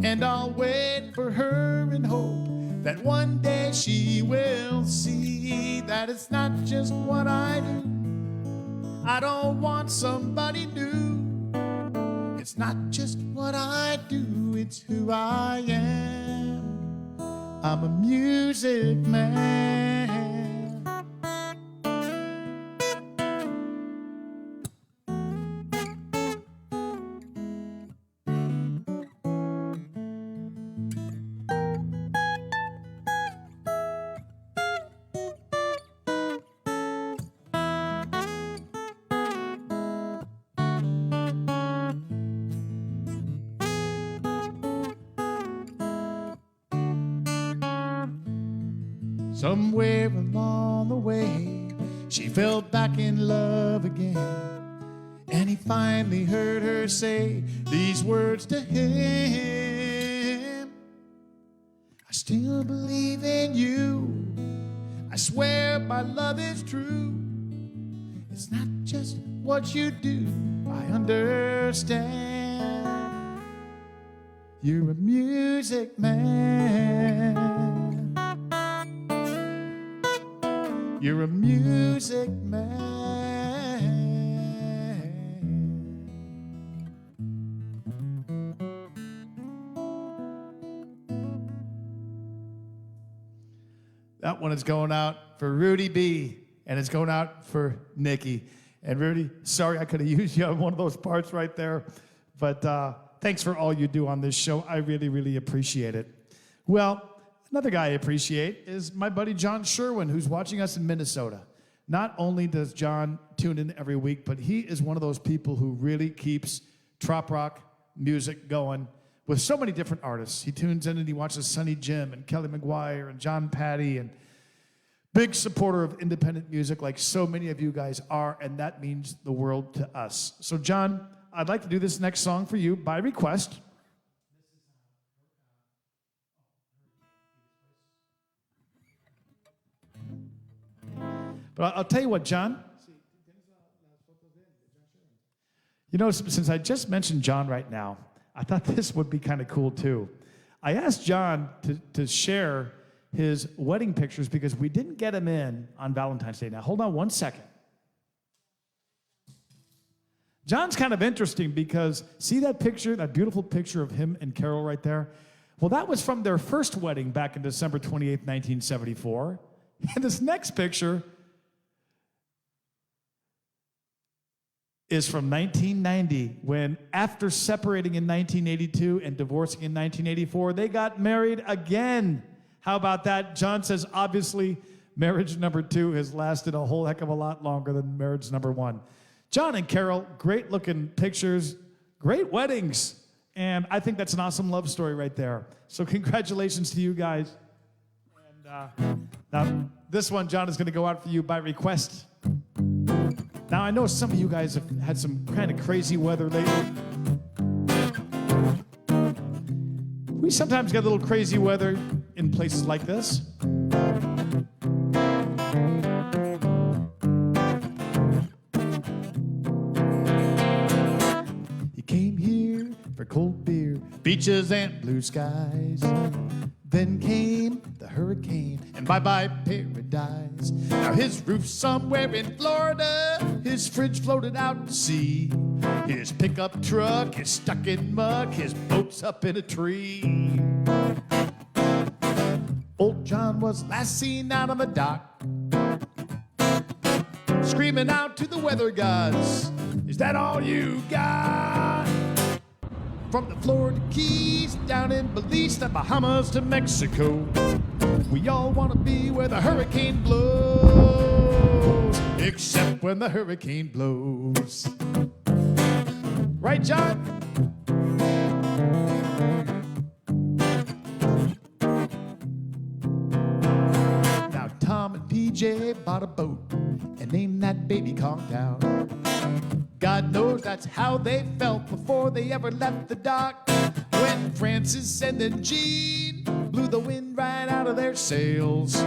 And I'll wait for her and hope that one day she will see that it's not just what I do. I don't want somebody new. It's not just what I do, it's who I am. I'm a music man. Somewhere along the way, she fell back in love again. And he finally heard her say these words to him. I still believe in you. I swear my love is true. It's not just what you do, I understand. You're a music man. You're a music man. That one is going out for Rudy B, and it's going out for Nikki. And Rudy, sorry I could have used you on one of those parts right there, but thanks for all you do on this show. I really, really appreciate it. Well, another guy I appreciate is my buddy John Sherwin, who's watching us in Minnesota. Not only does John tune in every week, but he is one of those people who really keeps trop rock music going with so many different artists. He tunes in and he watches Sonny Jim and Kelly McGuire and John Patty, and big supporter of independent music like so many of you guys are, and that means the world to us. So John, I'd like to do this next song for you by request. But I'll tell you what, John. You know, since I just mentioned John right now, I thought this would be kind of cool too. I asked John to share his wedding pictures because we didn't get him in on Valentine's Day. Now, hold on one second. John's kind of interesting because see that picture, that beautiful picture of him and Carol right there? Well, that was from their first wedding back in December 28th, 1974. And this next picture is from 1990, when after separating in 1982 and divorcing in 1984, they got married again. How about that? John says, obviously, marriage number 2 has lasted a whole heck of a lot longer than marriage number 1. John and Carol, great looking pictures, great weddings, and I think that's an awesome love story right there. So congratulations to you guys. And now, this one, John, is going to go out for you by request. Now, I know some of you guys have had some kind of crazy weather lately. We sometimes get a little crazy weather in places like this. He came here for cold beer, beaches and blue skies. Then came the hurricane, and bye-bye paradise. Now his roof's somewhere in Florida, his fridge floated out to sea. His pickup truck is stuck in muck, his boat's up in a tree. Old John was last seen out on the dock, screaming out to the weather gods, is that all you got? From the Florida Keys, down in Belize, the Bahamas to Mexico, we all want to be where the hurricane blows, except when the hurricane blows. Right, John? Now Tom and PJ bought a boat and named that baby Kongtown. God knows that's how they felt before they ever left the dock. When Francis and then Jean blew the wind right out of their sails,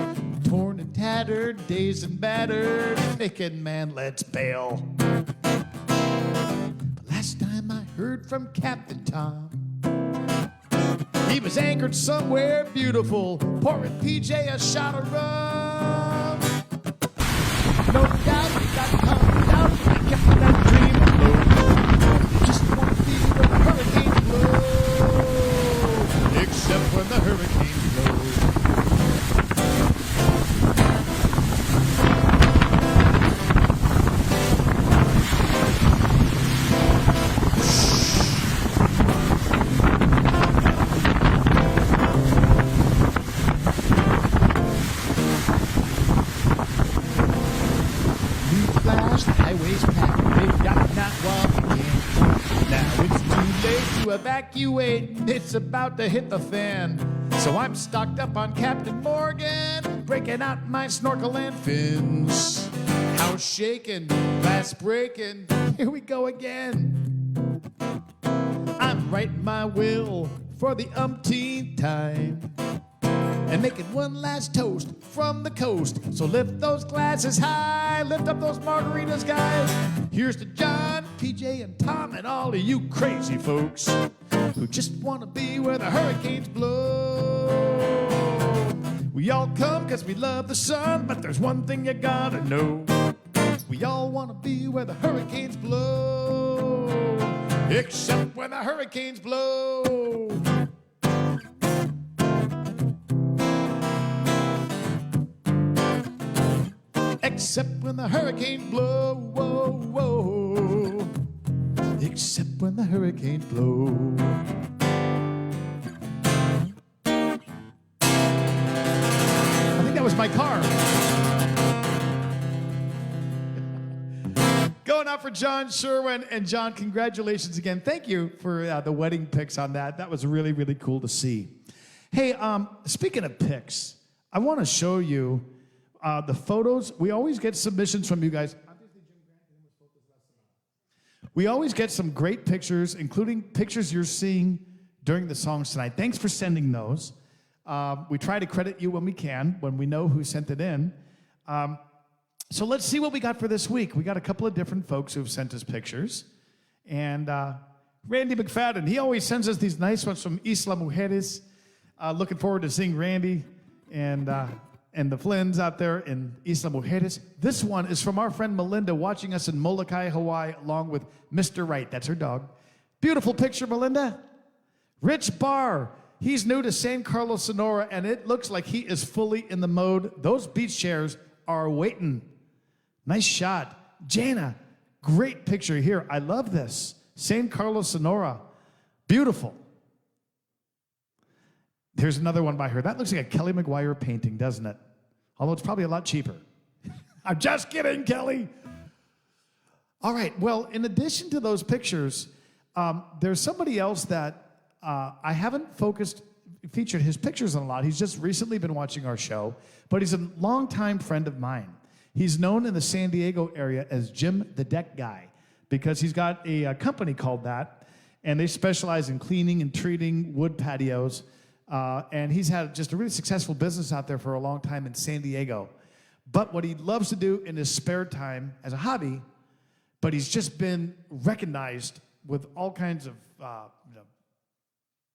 torn and tattered, dazed and battered, thinking, man, let's bail. But last time I heard from Captain Tom, he was anchored somewhere beautiful, pouring PJ a shot of rum. No doubt he got pumped out, he kept that dream afloat. Just want to be where the hurricane blows, except when the hurricane blows. late to evacuate. It's about to hit the fan. So I'm stocked up on Captain Morgan, breaking out my snorkel and fins. House shaking, glass breaking, here we go again. I'm writing my will for the umpteenth time and making one last toast from the coast. So lift those glasses high, lift up those margaritas, guys. Here's to John, PJ, and Tom, and all of you crazy folks who just want to be where the hurricanes blow. We all come because we love the sun, but there's one thing you gotta know. We all want to be where the hurricanes blow, except when the hurricanes blow. Except when the hurricanes blow, whoa, whoa. Except when the hurricanes blow. I think that was my car. Going out for John Sherwin. And John, congratulations again. Thank you for the wedding pics on that. That was really, really cool to see. Hey, speaking of pics, I want to show you the photos. We always get submissions from you guys. We always get some great pictures, including pictures you're seeing during the songs tonight. Thanks for sending those. We try to credit you when we can, when we know who sent it in. So let's see what we got for this week. We got a couple of different folks who've sent us pictures. And Randy McFadden, he always sends us these nice ones from Isla Mujeres. Looking forward to seeing Randy and the Flynns out there in Isla Mujeres. This one is from our friend Melinda watching us in Molokai, Hawaii, along with Mr. Wright. That's her dog. Beautiful picture, Melinda. Rich Barr, he's new to San Carlos, Sonora, and it looks like he is fully in the mode. Those beach chairs are waiting. Nice shot. Jana, great picture here. I love this. San Carlos, Sonora. Beautiful. Here's another one by her. That looks like a Kelly McGuire painting, doesn't it? Although it's probably a lot cheaper. I'm just kidding, Kelly. All right, well, in addition to those pictures, there's somebody else that I haven't featured his pictures on a lot. He's just recently been watching our show, but he's a longtime friend of mine. He's known in the San Diego area as Jim the Deck Guy because he's got a company called that, and they specialize in cleaning and treating wood patios. And he's had just a really successful business out there for a long time in San Diego. But what he loves to do in his spare time as a hobby, but he's just been recognized with all kinds of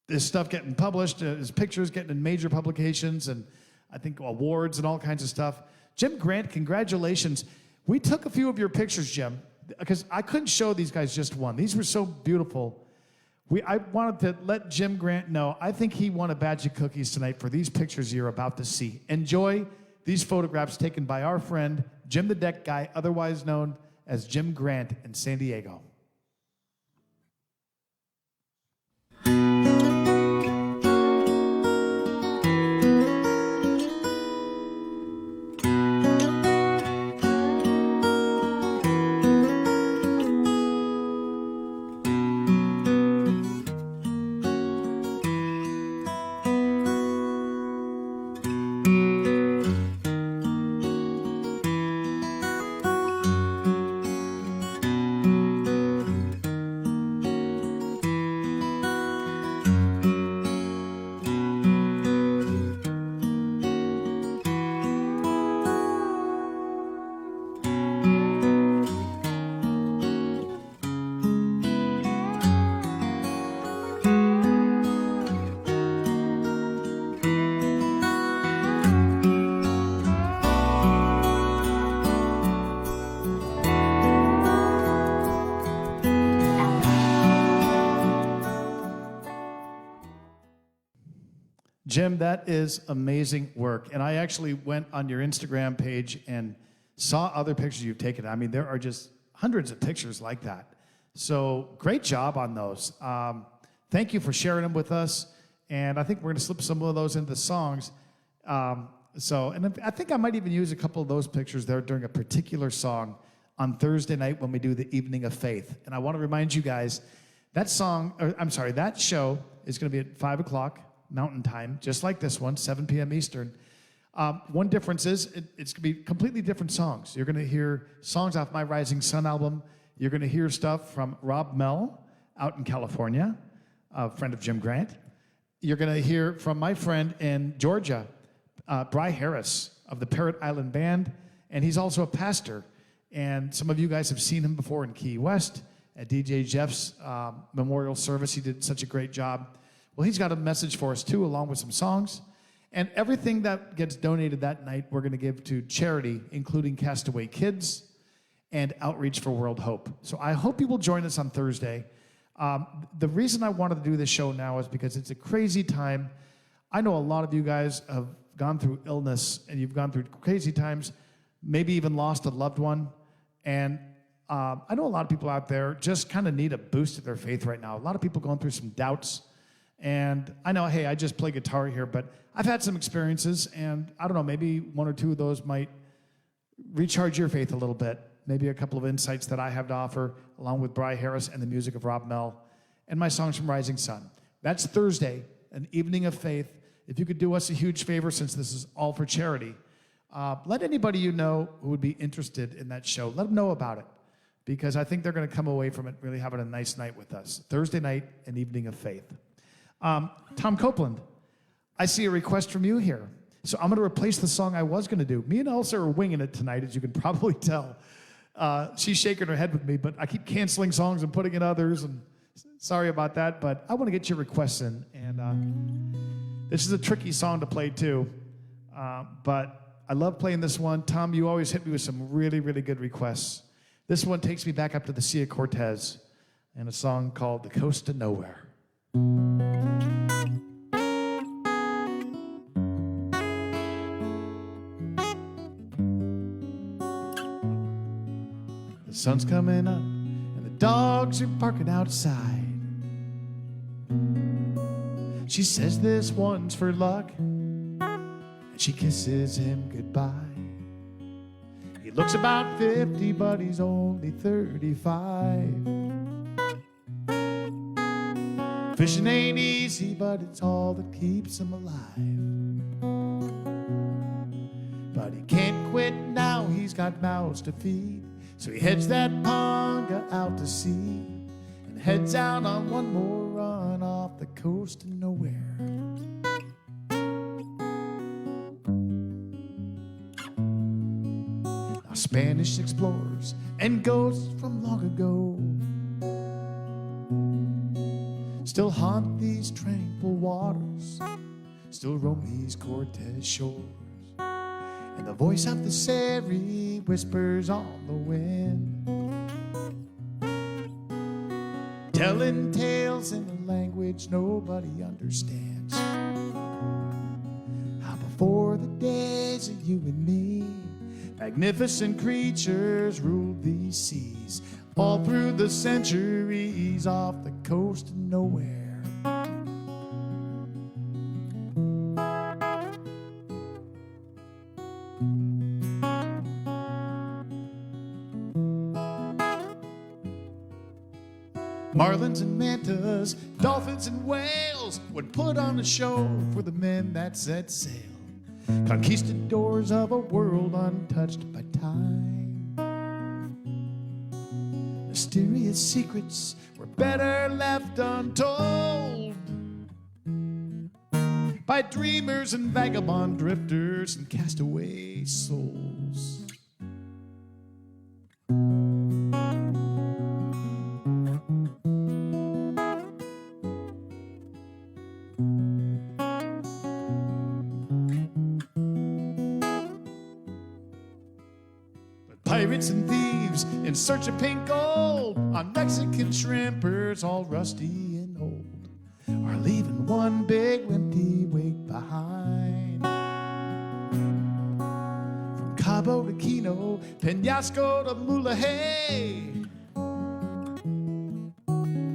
his stuff getting published, his pictures getting in major publications, and I think awards and all kinds of stuff. Jim Grant, congratulations. We took a few of your pictures, Jim, because I couldn't show these guys just one. These were so beautiful. I wanted to let Jim Grant know, I think he won a batch of cookies tonight for these pictures you're about to see. Enjoy these photographs taken by our friend, Jim the Deck Guy, otherwise known as Jim Grant in San Diego. Jim, that is amazing work. And I actually went on your Instagram page and saw other pictures you've taken. I mean, there are just hundreds of pictures like that. So great job on those. Thank you for sharing them with us. And I think we're going to slip some of those into the songs. And I think I might even use a couple of those pictures there during a particular song on Thursday night when we do the Evening of Faith. And I want to remind you guys That show is going to be at 5 o'clock Mountain Time, just like this one, 7 p.m. Eastern. One difference is it's going to be completely different songs. You're going to hear songs off my Rising Sun album. You're going to hear stuff from Rob Mell out in California, a friend of Jim Grant. You're going to hear from my friend in Georgia, Bry Harris of the Parrot Island Band, and he's also a pastor. And some of you guys have seen him before in Key West at DJ Jeff's memorial service. He did such a great job. Well, he's got a message for us too, along with some songs. And everything that gets donated that night, we're going to give to charity, including Castaway Kids and Outreach for World Hope. So I hope you will join us on Thursday. The reason I wanted to do this show now is because it's a crazy time. I know a lot of you guys have gone through illness and you've gone through crazy times, maybe even lost a loved one. And I know a lot of people out there just kind of need a boost to their faith right now. A lot of people going through some doubts. And I know, hey, I just play guitar here, but I've had some experiences, and I don't know, maybe one or two of those might recharge your faith a little bit. Maybe a couple of insights that I have to offer, along with Bry Harris and the music of Rob Mell, and my songs from Rising Sun. That's Thursday, an evening of faith. If you could do us a huge favor, since this is all for charity, let anybody you know who would be interested in that show, let them know about it, because I think they're going to come away from it really having a nice night with us. Thursday night, an evening of faith. Tom Copeland, I see a request from you here. So I'm going to replace the song I was going to do. Me and Elsa are winging it tonight, as you can probably tell. She's shaking her head with me, but I keep canceling songs and putting in others, and sorry about that, but I want to get your requests in. And this is a tricky song to play, too. But I love playing this one. Tom, you always hit me with some really, really good requests. This one takes me back up to the Sea of Cortez and a song called The Coast to Nowhere. The sun's coming up and the dogs are barking outside. She says this one's for luck, and she kisses him goodbye. He looks about 50, but he's only 35. Fishing ain't easy, but it's all that keeps him alive. But he can't quit now, he's got mouths to feed. So he heads that panga out to sea and heads out on one more run off the coast of nowhere. Now Spanish explorers and ghosts from long ago still haunt these tranquil waters, still roam these Cortez shores. And the voice of the Seri whispers on the wind, telling tales in a language nobody understands. How before the days of you and me, magnificent creatures ruled these seas, all through the centuries off the coast of nowhere. Marlins and mantas, dolphins and whales would put on a show for the men that set sail, conquistadors of a world untouched by time. Mysterious secrets were better left untold by dreamers and vagabond drifters and castaway souls. Pirates and thieves in search of pink gold on Mexican shrimpers all rusty and old are leaving one big empty wake behind. From Cabo to Quino, Penasco to Mulligan,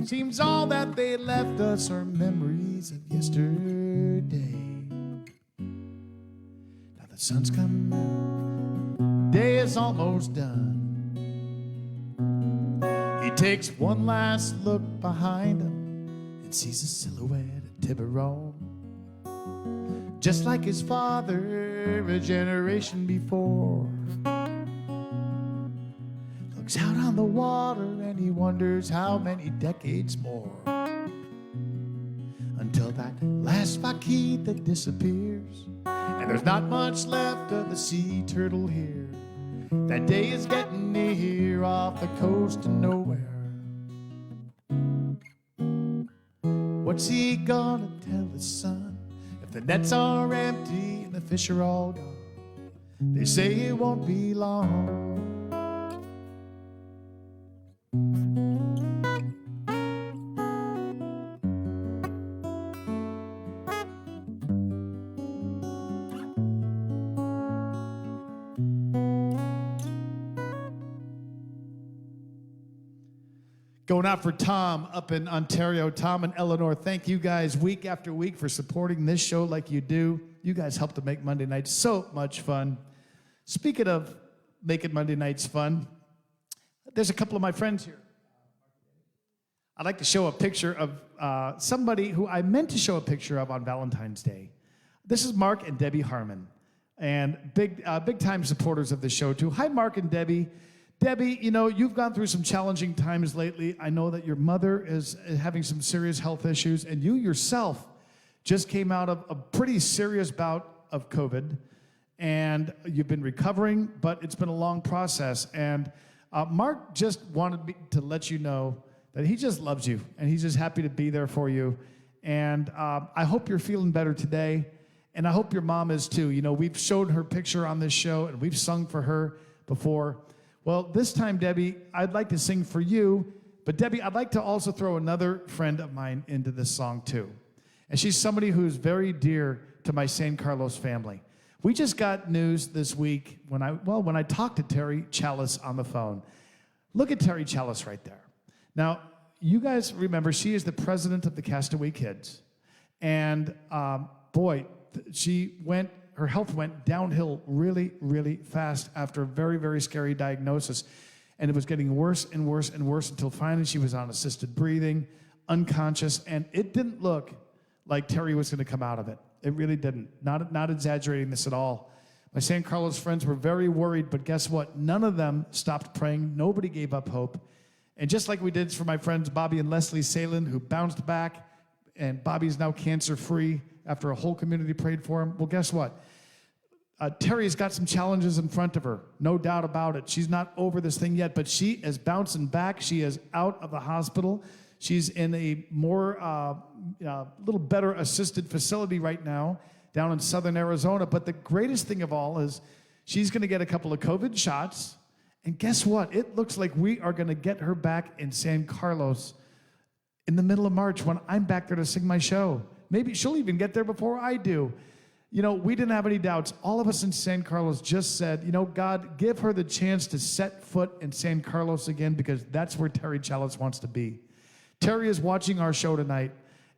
seems all that they left us are memories of yesterday. Now the sun's coming out, day is almost done. He takes one last look behind him and sees a silhouette of Tiburon, just like his father a generation before. Looks out on the water and he wonders how many decades more until that last vaquita disappears and there's not much left of the sea turtle here. That day is getting near off the coast of nowhere. What's he gonna tell his son if the nets are empty and the fish are all gone? They say it won't be long. Going out for Tom up in Ontario. Tom and Eleanor, thank you guys week after week for supporting this show like you do. You guys help to make Monday nights so much fun. Speaking of making Monday nights fun, there's a couple of my friends here. I'd like to show a picture of somebody who I meant to show a picture of on Valentine's Day. This is Mark and Debbie Harmon, and big time supporters of the show too. Hi, Mark and Debbie. Debbie, you know, you've gone through some challenging times lately. I know that your mother is having some serious health issues, and you yourself just came out of a pretty serious bout of COVID, and you've been recovering, but it's been a long process. And Mark just wanted me to let you know that he just loves you, and he's just happy to be there for you. And I hope you're feeling better today, and I hope your mom is too. You know, we've showed her picture on this show, and we've sung for her before. Well, this time, Debbie, I'd like to sing for you, but Debbie, I'd like to also throw another friend of mine into this song too. And she's somebody who's very dear to my San Carlos family. We just got news this week when I talked to Terry Chalice on the phone. Look at Terry Chalice right there. Now, you guys remember she is the president of the Castaway Kids. And her health went downhill really, really fast after a very, very scary diagnosis. And it was getting worse and worse and worse until finally she was on assisted breathing, unconscious, and it didn't look like Terry was going to come out of it. It really didn't. Not exaggerating this at all. My San Carlos friends were very worried, but guess what? None of them stopped praying. Nobody gave up hope. And just like we did for my friends Bobby and Leslie Salin, who bounced back, and Bobby's now cancer-free after a whole community prayed for him. Well, guess what? Terry's got some challenges in front of her, no doubt about it. She's not over this thing yet, but she is bouncing back. She is out of the hospital. She's in a more, little better assisted facility right now down in southern Arizona. But the greatest thing of all is she's going to get a couple of COVID shots. And guess what? It looks like we are going to get her back in San Carlos in the middle of March when I'm back there to sing my show. Maybe she'll even get there before I do. You know, we didn't have any doubts. All of us in San Carlos just said, you know, God, give her the chance to set foot in San Carlos again, because that's where Terry Chalice wants to be. Terry is watching our show tonight,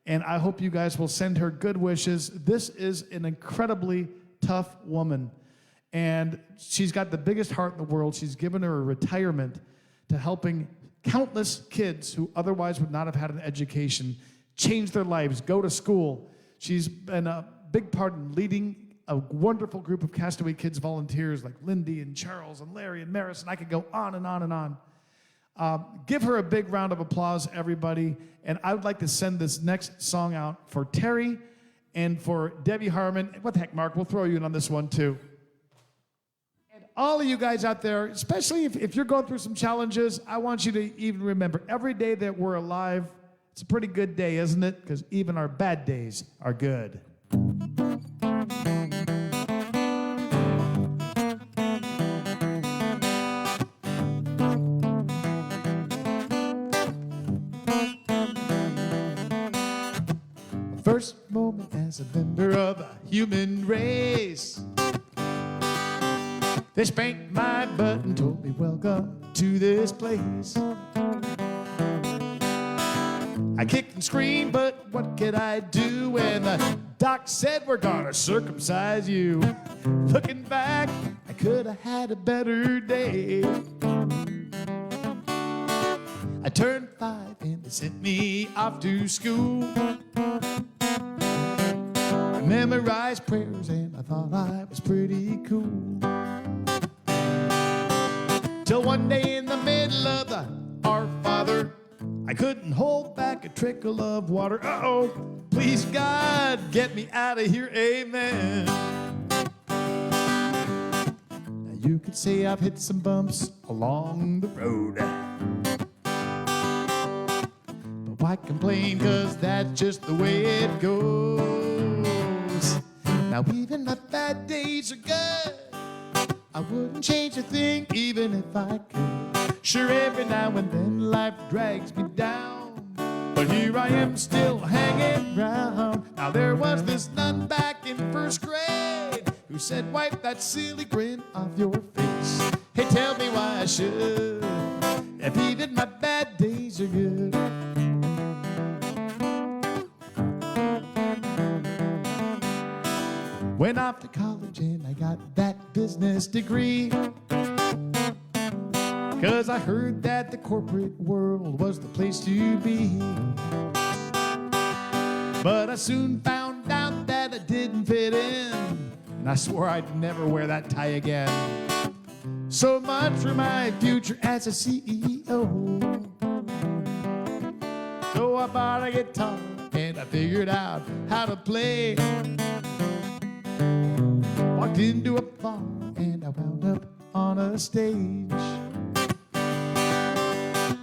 and I hope you guys will send her good wishes. This is an incredibly tough woman, and she's got the biggest heart in the world. She's given her a retirement to helping countless kids who otherwise would not have had an education change their lives, go to school. She's been a big part in leading a wonderful group of Castaway Kids volunteers like Lindy and Charles and Larry and Maris, and I could go on and on and on. Give her a big round of applause, everybody. And I would like to send this next song out for Terry and for Debbie Harmon. What the heck, Mark, we'll throw you in on this one too. And all of you guys out there, especially if you're going through some challenges, I want you to even remember every day that we're alive, it's a pretty good day, isn't it? Because even our bad days are good. First moment as a member of a human race, they spanked my butt and told me welcome to this place. I kicked and screamed, but what could I do when the doc said we're gonna circumcise you? Looking back, I could have had a better day. I I turned 5 and they sent me off to school. I memorized prayers and I thought I was pretty cool. Till one day in the middle of the Our Father, I couldn't hold back a trickle of water. Uh-oh, please God, get me out of here, amen. Now you could say I've hit some bumps along the road, but why complain, cause that's just the way it goes. Now even my bad days are good, I wouldn't change a thing even if I could. Sure, every now and then life drags me down, but here I am still hanging round. Now there was this nun back in first grade who said, wipe that silly grin off your face. Hey, tell me why I should, if even my bad days are good. Went off to college and I got that business degree, 'cause I heard that the corporate world was the place to be. But I soon found out that I didn't fit in, and I swore I'd never wear that tie again. So much for my future as a CEO. So I bought a guitar and I figured out how to play. Walked into a bar and I wound up on a stage,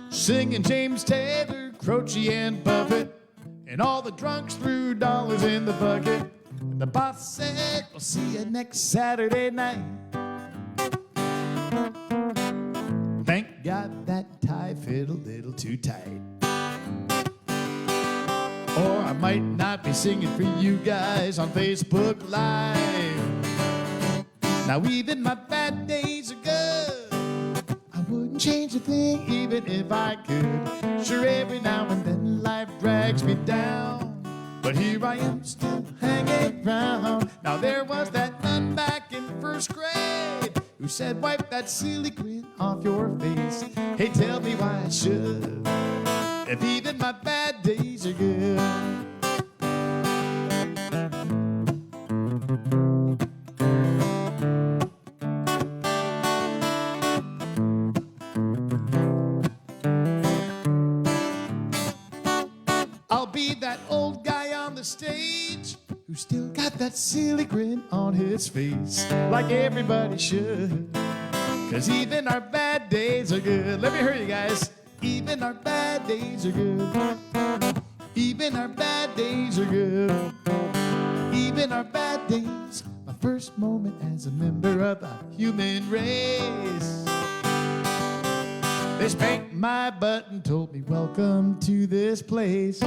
singing James Taylor, Croce and Buffett, and all the drunks threw dollars in the bucket. And the boss said, we'll see you next Saturday night. Thank God that tie fit a little too tight, or I might not be singing for you guys on Facebook Live. Now even my bad days are good, I wouldn't change a thing even if I could. Sure, every now and then life drags me down, but here I am still hanging round. Now there was that nun back in first grade who said, wipe that silly grin off your face. Hey, tell me why I should, if even my bad days are good. I'll be that old guy on the stage who still got that silly grin on his face, like everybody should, 'cause even our bad days are good. Let me hear you guys. Even our bad days are good. Even our bad days are good. Even our bad days. My first moment as a member of the human race. They spanked my butt and told me, welcome to this place.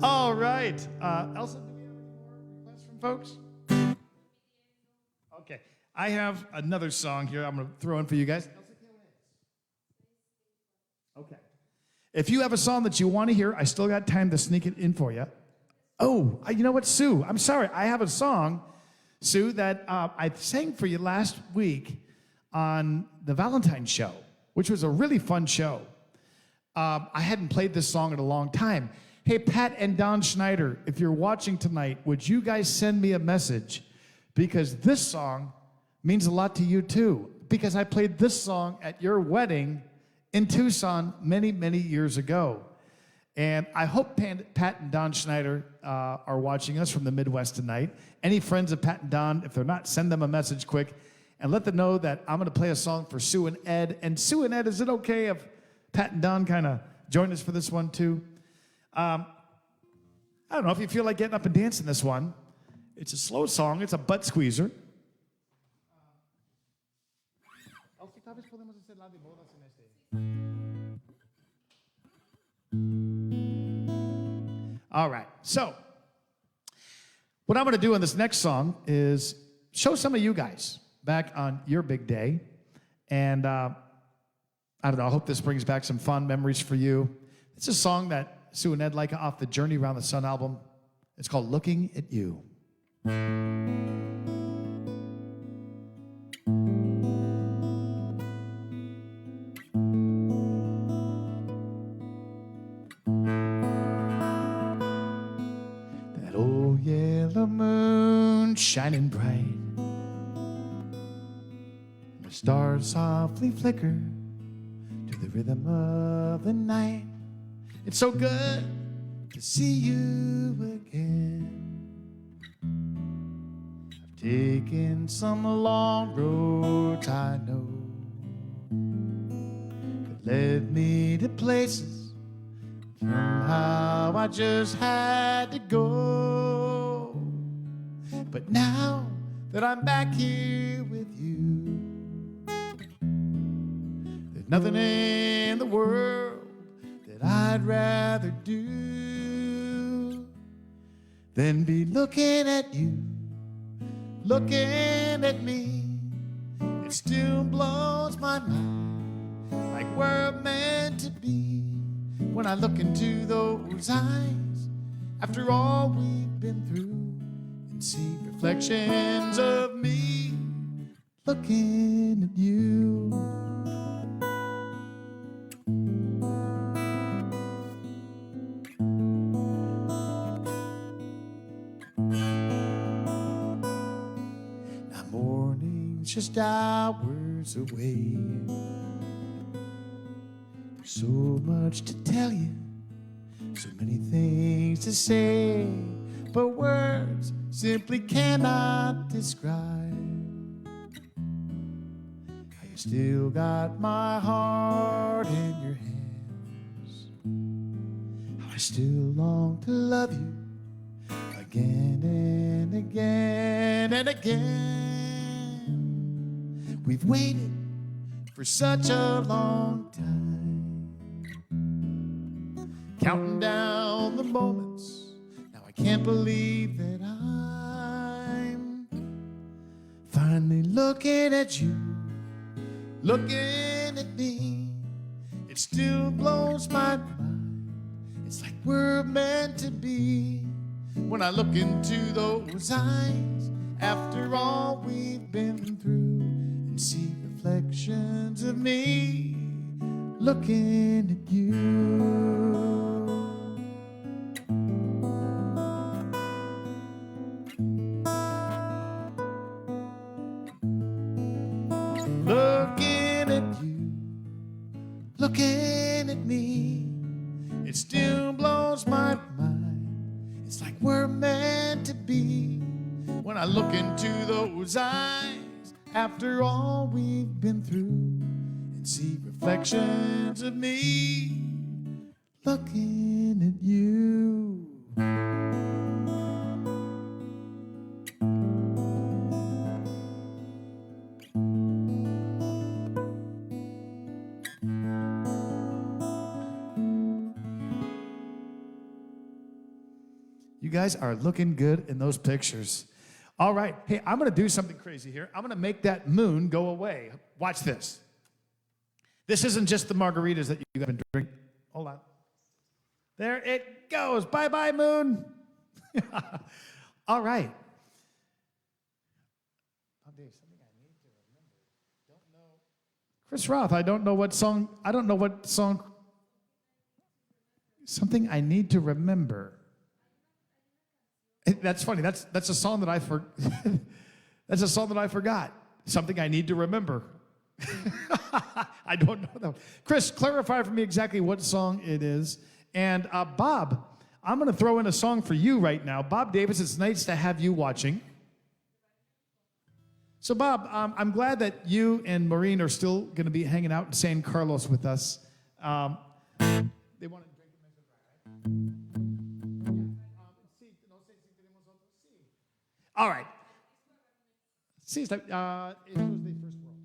All right. Elsa, do we have any more requests from folks? Okay. I have another song here I'm going to throw in for you guys. Okay. If you have a song that you want to hear, I still got time to sneak it in for you. Oh, you know what, Sue? I'm sorry. I have a song, Sue, that I sang for you last week on the Valentine's show, which was a really fun show. I hadn't played this song in a long time. Hey, Pat and Don Schneider, if you're watching tonight, would you guys send me a message? Because this song means a lot to you too. Because I played this song at your wedding in Tucson many, many years ago. And I hope Pat and Don Schneider are watching us from the Midwest tonight. Any friends of Pat and Don, if they're not, send them a message quick and let them know that I'm going to play a song for Sue and Ed. And Sue and Ed, is it okay if Pat and Don kind of join us for this one too? I don't know if you feel like getting up and dancing this one. It's a slow song. It's a butt squeezer. All right. So, what I'm going to do in this next song is show some of you guys back on your big day. And I don't know, I hope this brings back some fond memories for you. It's a song that Sue and Ed like off the Journey Around the Sun album. It's called Looking at You. shining bright. The stars softly flicker to the rhythm of the night. It's so good to see you again. I've taken some long roads, I know, that led me to places somehow I just had to go. But now that I'm back here with you, there's nothing in the world that I'd rather do than be looking at you, looking at me. It still blows my mind, like we're meant to be. When I look into those eyes, after all we've been through, and see reflections of me looking at you. Now morning's just hours away. So much to tell you, so many things to say, but words simply cannot describe how you still got my heart in your hands, how I still long to love you again and again and again. We've waited for such a long time, counting down the moments. Now I can't believe that I'm finally looking at you, looking at me. It still blows my mind. It's like we're meant to be. When I look into those eyes, after all we've been through, and see reflections of me looking at you. Looking at you, looking at me, it still blows my mind. It's like we're meant to be. When I look into those eyes, after all we've been through, and see reflections of me looking at you. You guys are looking good in those pictures. All right. Hey, I'm going to do something crazy here. I'm going to make that moon go away. Watch this. This isn't just the margaritas that you have been drinking. Hold on. There it goes. Bye-bye, moon. All right. Oh, Dave, something I need to remember. Don't know. Chris Roth, I don't know what song. Something I need to remember. That's funny. That's a song that that's a song that I forgot. Something I need to remember. I don't know that. Chris, clarify for me exactly what song it is. And Bob, I'm going to throw in a song for you right now. Bob Davis, it's nice to have you watching. So Bob, I'm glad that you and Maureen are still going to be hanging out in San Carlos with us. They want to drink it. All right. See, it was the first world.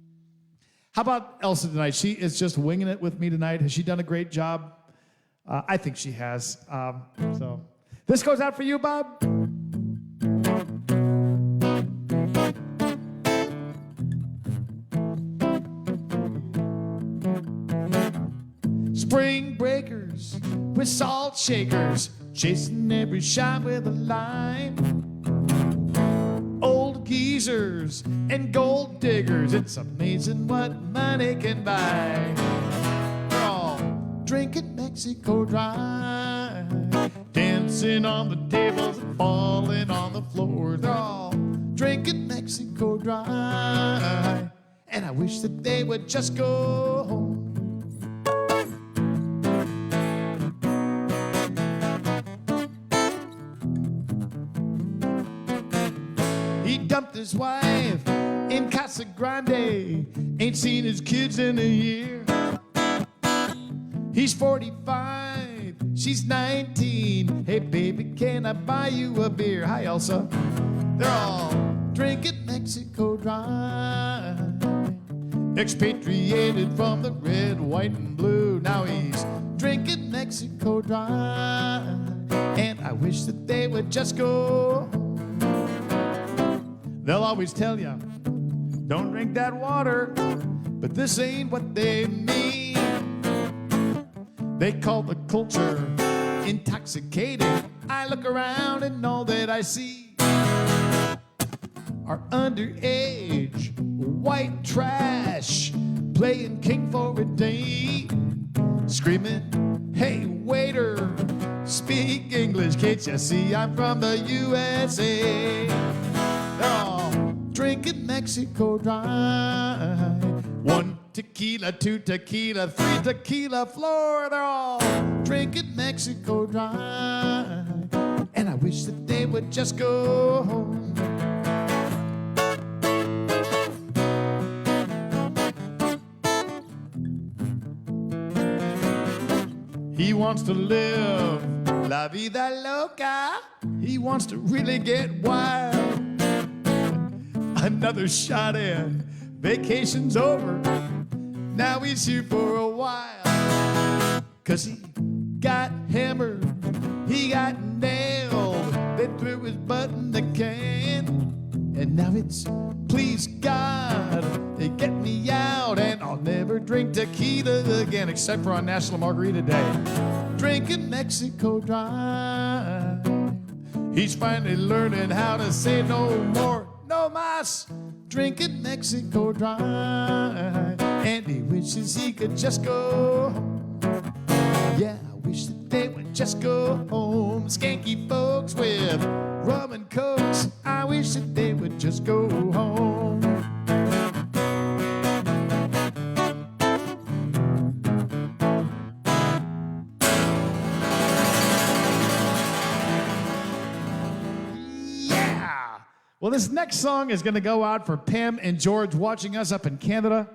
How about Elsa tonight? She is just winging it with me tonight. Has she done a great job? I think she has. So this goes out for you, Bob. Spring breakers with salt shakers, chasing every shot with a line. Old geezers and gold diggers, it's amazing what money can buy. We're all drinking Mexico Dry, dancing on the tables and falling on the floor. They're all drinking Mexico dry. And I wish that they would just go home. He dumped his wife in Casa Grande, ain't seen his kids in a year. He's 45, she's 19. Hey baby, can I buy you a beer? Hi Elsa. They're all drinking Mexico dry. Expatriated from the red, white, and blue. Now he's drinking Mexico dry. And I wish that they would just go home. They'll always tell you, don't drink that water, but this ain't what they mean. They call the culture intoxicating. I look around and all that I see are underage white trash playing king for a day, screaming, hey waiter, speak English, can't you see I'm from the USA? They're all drinking Mexico dry. 1 tequila, 2 tequila, 3 tequila floor. They're all drinking Mexico dry. And I wish that they would just go home. He wants to live la vida loca. He wants to really get wild. Another shot in, vacation's over. Now he's here for a while. 'Cause he got hammered, he got nailed. They threw his butt in the can. And now it's, please God, get me out. And I'll never drink tequila again, except for on National Margarita Day. Drinking Mexico dry. He's finally learning how to say no more, no mas. Drinking Mexico dry. And he wishes he could just go home. Yeah, I wish that they would just go home. Skanky folks with rum and cokes, I wish that they would just go home. Yeah! Well, this next song is going to go out for Pam and George watching us up in Canada.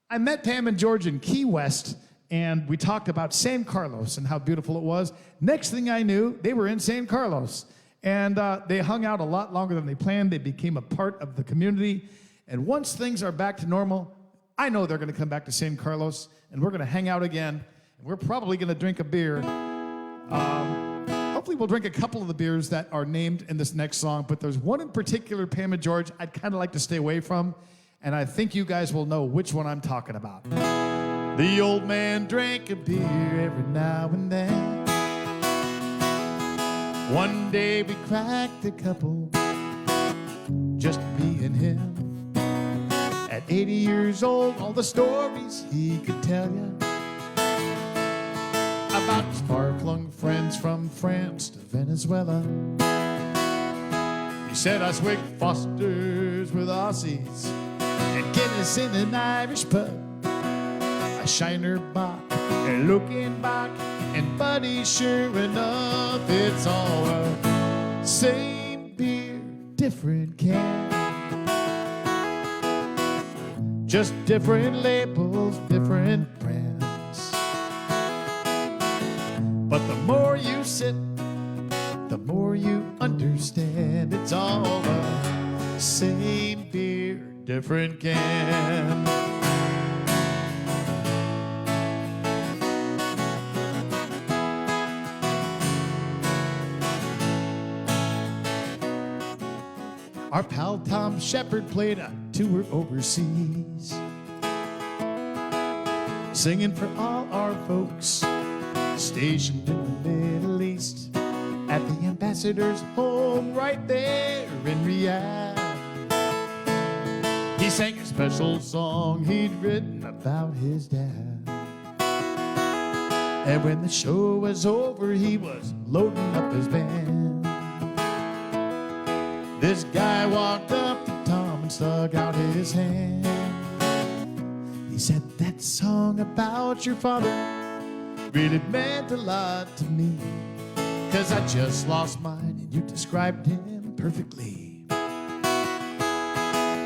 I met Pam and George in Key West, and we talked about San Carlos and how beautiful it was. Next thing I knew, they were in San Carlos. And they hung out a lot longer than they planned. They became a part of the community. And once things are back to normal, I know they're going to come back to San Carlos, and we're going to hang out again. And we're probably going to drink a beer. Hopefully we'll drink a couple of the beers that are named in this next song. But there's one in particular, Pam and George, I'd kind of like to stay away from. And I think you guys will know which one I'm talking about. The old man drank a beer every now and then. One day we cracked a couple, just me and him. At 80 years old, all the stories he could tell you about his far-flung friends from France to Venezuela. He said us Wick Fosters with Aussies and Guinness in an Irish pub, a Shiner Bock and looking back. And buddy, sure enough, it's all the same beer, different can. Just different labels, different brands. But the more you sip, the more you understand. It's all the same beer, different can. Our pal Tom Shepard played a tour overseas, singing for all our folks stationed in the Middle East, at the ambassador's home right there in Riyadh. He sang a special song he'd written about his dad. And when the show was over, he was loading up his band. This guy walked up to Tom and stuck out his hand. He said, that song about your father really meant a lot to me, 'cause I just lost mine and you described him perfectly.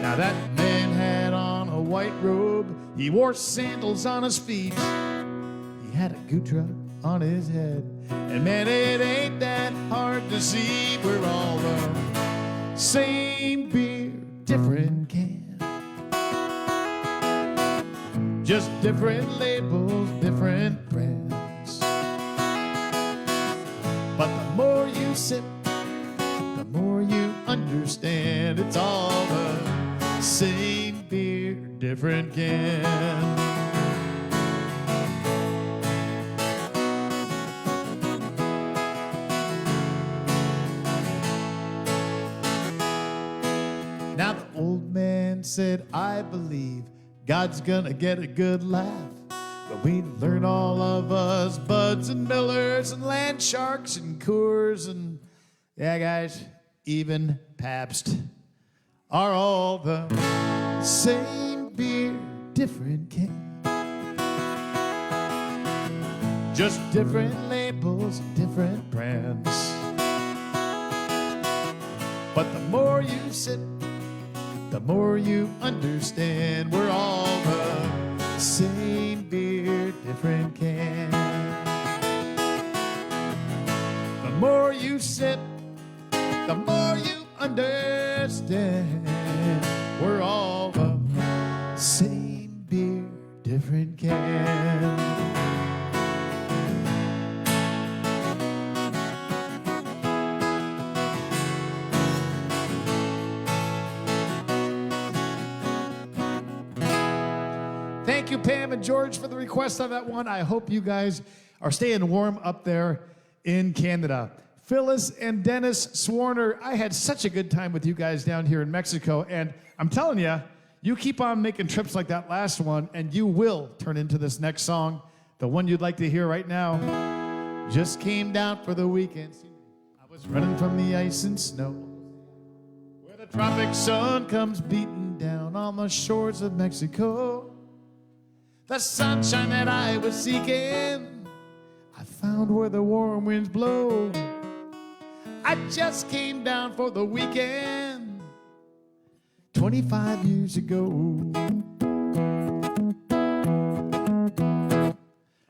Now that man had on a white robe, he wore sandals on his feet, he had a gutra on his head, and man, it ain't that hard to see. We're all the same beer, different can. Just different labels, different brands. But the more you sip, the more you understand. It's all the same beer, different can. Now the old man said, I believe God's gonna get a good laugh. But we learn all of us, Buds and Millers and Land Sharks and Coors and, yeah guys, even Pabst are all the same beer, different can. Just different labels, different brands. But the more you sip, the more you understand. We're all the same beer, different can. The more you sip, the more you understand. We're all the same beer, different can. Thank you, Pam and George, for the request on that one. I hope you guys are staying warm up there in Canada. Phyllis and Dennis Swarner, I had such a good time with you guys down here in Mexico, and I'm telling you, you keep on making trips like that last one, and you will turn into this next song, the one you'd like to hear right now. Just came down for the weekend. I was running from the ice and snow, where the tropic sun comes beating down on the shores of Mexico. The sunshine that I was seeking, I found where the warm winds blow. I just came down for the weekend 25 years ago.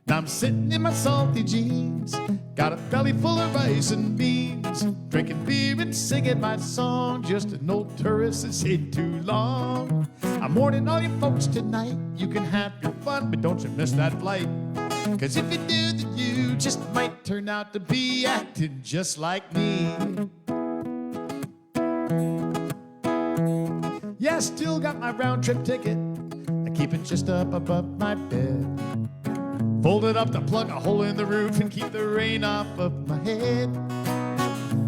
Now I'm sitting in my salty jeans, got a belly full of rice and beans, drinking beer and singing my song, just an old tourist that's stayed too long. I'm warning all you folks tonight, you can have your fun, but don't you miss that flight. 'Cause if you do, then you just might turn out to be acting just like me. Yeah, I still got my round trip ticket, I keep it just up above my bed. Fold it up to plug a hole in the roof and keep the rain off of my head.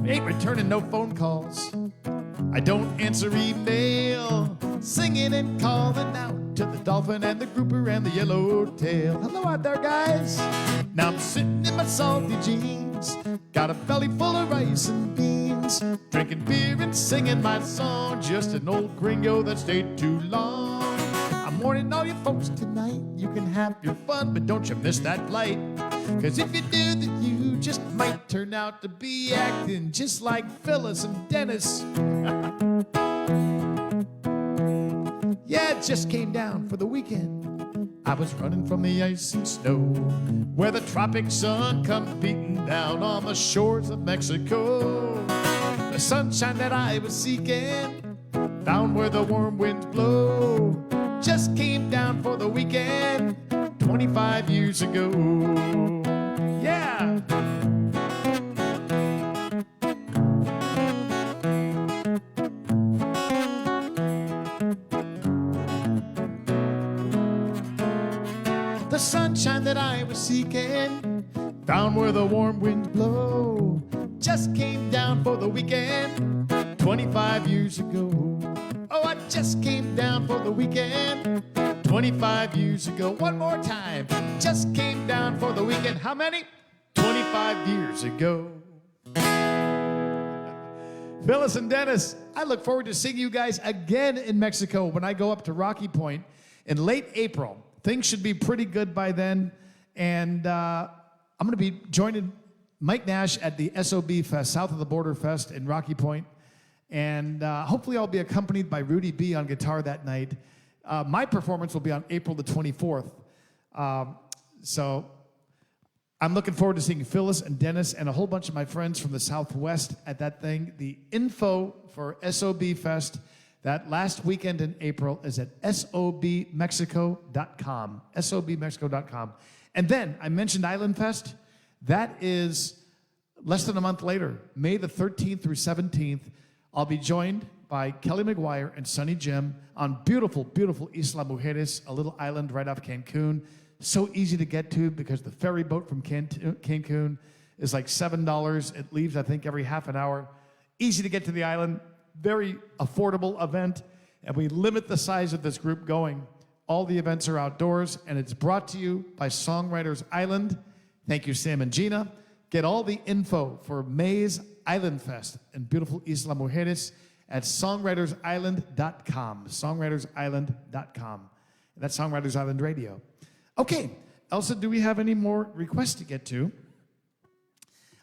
Ain't returning no phone calls, I don't answer email, singing and calling out to the dolphin and the grouper and the yellowtail. Hello out there, guys. Now I'm sitting in my salty jeans, got a belly full of rice and beans, drinking beer and singing my song, just an old gringo that stayed too long. I'm warning all you folks tonight, you can have your fun, but don't you miss that flight. 'Cause if you do, then you just might turn out to be acting just like Phyllis and Dennis. Yeah, it just came down for the weekend. I was running from the ice and snow, where the tropic sun comes beating down on the shores of Mexico. The sunshine that I was seeking, found where the warm winds blow. Just came down for the weekend 25 years ago. Yeah! The sunshine that I was seeking, found where the warm winds blow. Just came down for the weekend 25 years ago. Oh, I just came down for the weekend 25 years ago. One more time. Just came down for the weekend. How many? 25 years ago. Phyllis and Dennis, I look forward to seeing you guys again in Mexico when I go up to Rocky Point in late April. Things should be pretty good by then. And I'm going to be joining Mike Nash at the SOB Fest, South of the Border Fest in Rocky Point. And hopefully I'll be accompanied by Rudy B on guitar that night. My performance will be on April the 24th. So I'm looking forward to seeing Phyllis and Dennis and a whole bunch of my friends from the Southwest at that thing. The info for SOB Fest that last weekend in April is at sobmexico.com. sobmexico.com. And then I mentioned Island Fest. That is less than a month later, May the 13th through 17th. I'll be joined by Kelly McGuire and Sonny Jim on beautiful, beautiful Isla Mujeres, a little island right off Cancun. So easy to get to because the ferry boat from Cancun is like $7. It leaves, I think, every half an hour. Easy to get to the island. Very affordable event. And we limit the size of this group going. All the events are outdoors, and it's brought to you by Songwriters Island. Thank you, Sam and Gina. Get all the info for May's Island Fest in beautiful Isla Mujeres at songwritersisland.com. Songwritersisland.com. That's Songwriters Island Radio. Okay, Elsa, do we have any more requests to get to?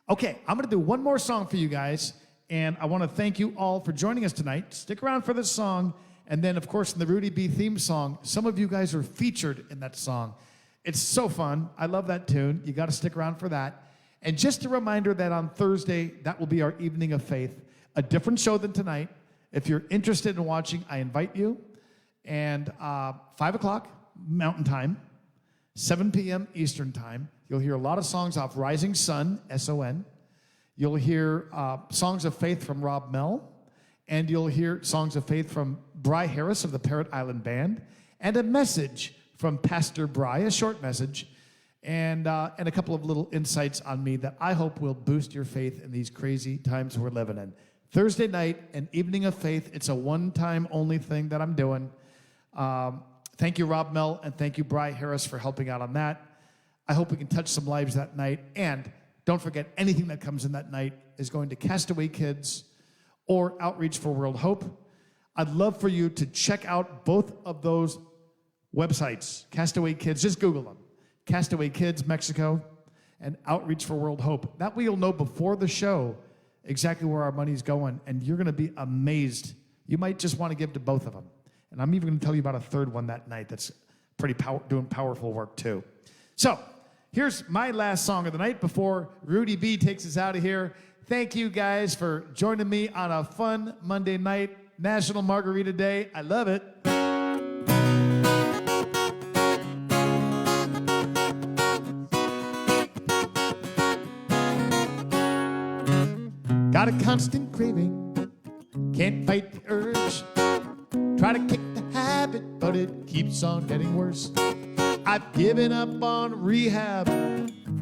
Okay, I'm going to do one more song for you guys, and I want to thank you all for joining us tonight. Stick around for this song, and then, of course, in the Rudy B theme song, some of you guys are featured in that song. It's so fun. I love that tune. You got to stick around for that. And just a reminder that on Thursday, that will be our Evening of Faith, a different show than tonight. If you're interested in watching, I invite you. And 5 o'clock Mountain Time, 7 p.m. Eastern Time. You'll hear a lot of songs off Rising Sun, S-O-N. You'll hear songs of faith from Rob Mell. And you'll hear songs of faith from Bry Harris of the Parrot Island Band. And a message from Pastor Bry, a short message. And a couple of little insights on me that I hope will boost your faith in these crazy times we're living in. Thursday night, an Evening of Faith. It's a one-time only thing that I'm doing. Thank you, Rob Mell, and thank you, Bry Harris, for helping out on that. I hope we can touch some lives that night. And don't forget, anything that comes in that night is going to Castaway Kids or Outreach for World Hope. I'd love for you to check out both of those websites. Castaway Kids, just Google them. Castaway Kids Mexico and Outreach for World Hope. That way you'll know before the show exactly where our money's going, and you're going to be amazed. You might just want to give to both of them. And I'm even going to tell you about a third one that night that's doing powerful work too. So here's my last song of the night before Rudy B takes us out of here. Thank you guys for joining me on a fun Monday night, National Margarita Day. I love it. Got a constant craving, can't fight the urge. Try to kick the habit, but it keeps on getting worse. I've given up on rehab,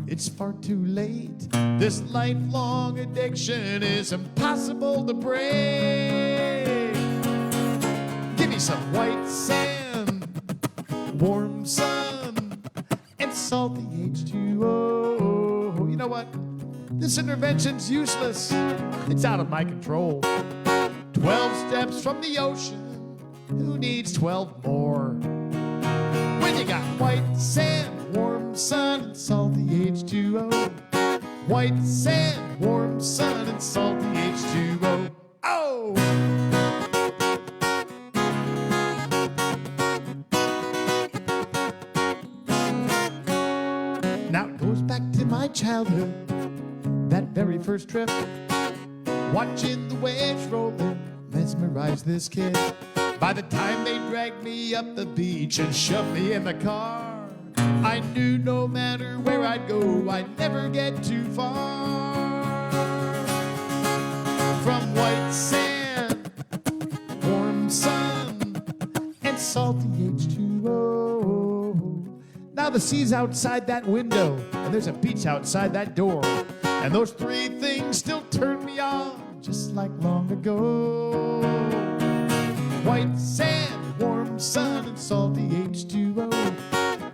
it's far too late. This lifelong addiction is impossible to break. Give me some white sand, warm sun, and salty H2O. You know what? This intervention's useless. It's out of my control. 12 steps from the ocean. Who needs 12 more? When you got white sand, warm sun, and salty H2O. White sand, warm sun, and salty H2O. Oh! Now it goes back to my childhood. That very first trip, watching the waves rolling, mesmerized this kid. By the time they dragged me up the beach and shoved me in the car, I knew no matter where I'd go, I'd never get too far. From white sand, warm sun, and salty H2O. Now the sea's outside that window, and there's a beach outside that door. And those three things still turn me on, just like long ago. White sand, warm sun, and salty H2O.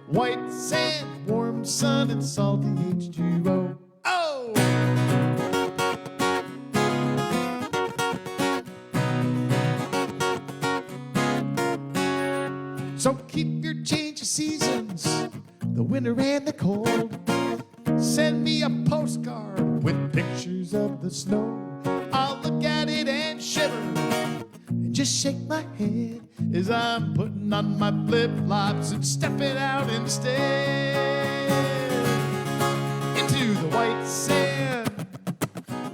White sand, warm sun, and salty H2O. Oh! So keep your change of seasons, the winter and the cold. Send me a postcard with pictures of the snow. I'll look at it and shiver and just shake my head as I'm putting on my flip-flops and stepping out instead into the white sand,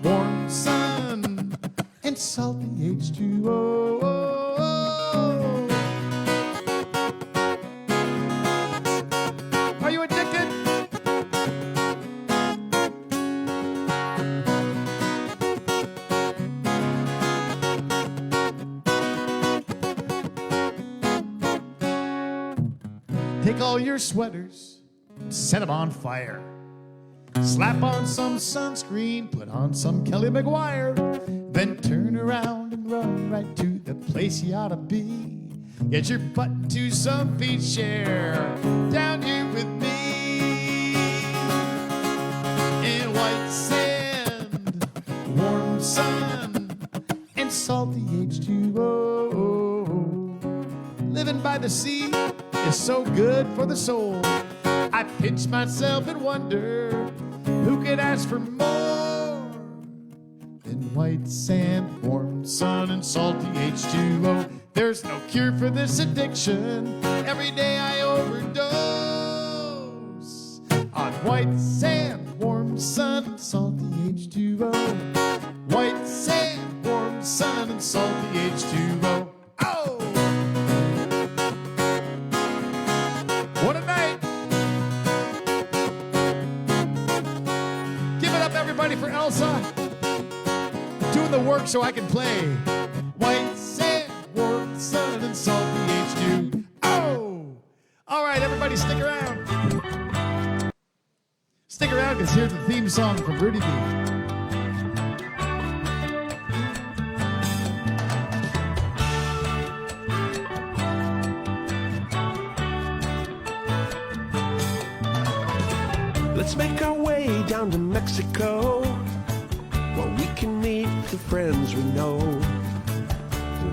warm sun, and salty H2O. Are you addicted? Take all your sweaters, set them on fire. Slap on some sunscreen, put on some Kelly McGuire. Then turn around and run right to the place you ought to be. Get your butt into some beach chair down here with me. In white sand, warm sun, and salty H2O. Living by the sea is so good for the soul. I pinch myself and wonder who could ask for more than white sand, warm sun, and salty H2O. There's no cure for this addiction. Every day I overdose on white sand, warm sun, and salty H2O. White sand, warm sun, and salty H2O. Oh! What a night! Give it up, everybody, for Elsa doing the work so I can play. White sand, warm sun, and salty H2O. All right, everybody, stick around. Stick around, because here's the theme song from Rudy B. Let's make our way down to Mexico, where we can meet the friends we know.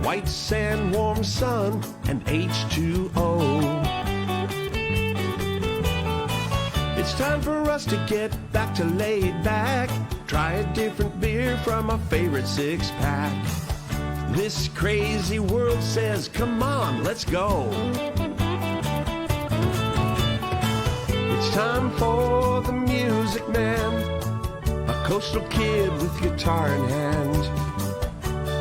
White sand, warm sun, and H2O. It's time for us to get back to laid back. Try a different beer from our favorite six-pack. This crazy world says, come on, let's go. It's time for the music man, a coastal kid with guitar in hand.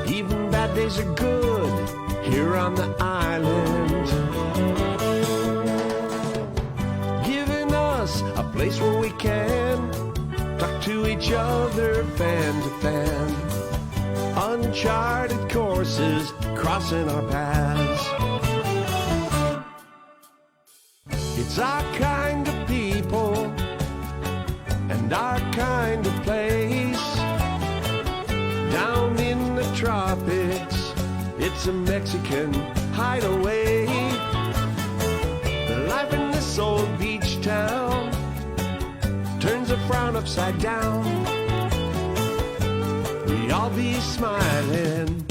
Even bad days are good here on the island. Giving us a place where we can talk to each other fan to fan. Uncharted courses crossing our paths. It's our kind of people and our kind of place. Down in the tropics, it's a Mexican hideaway. The life in this old beach town turns a frown upside down. We all be smiling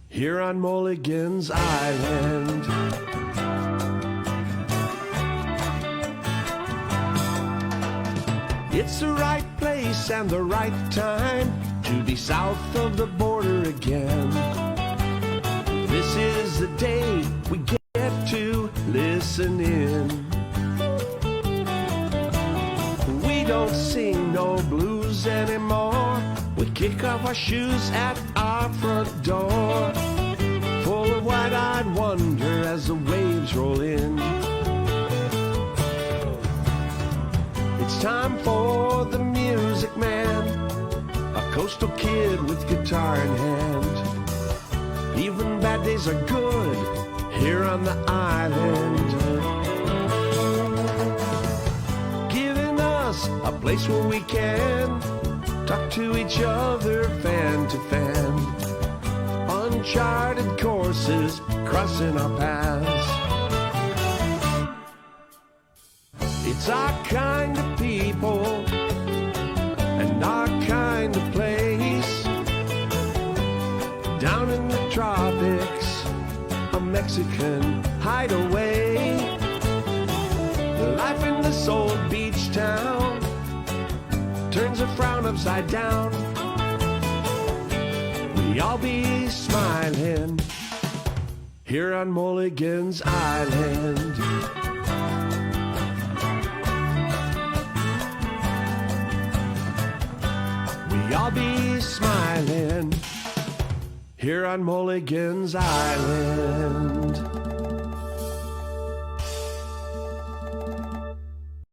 here on Mulligan's Island. It's the right place and the right time to be south of the border again. This is the day we get to listen in. We don't sing no blues anymore. We kick off our shoes at our front door, full of wide-eyed wonder as the waves roll in. It's time for the music man, a coastal kid with guitar in hand. Even bad days are good here on the island. Giving us a place where we can talk to each other fan to fan. Uncharted courses crossing our paths. It's our kind of people and our kind of place. Down in the tropics, a Mexican hideaway. Life in this old beach town turns a frown upside down. We all be smiling here on Mulligan's Island. We all be smiling here on Mulligan's Island.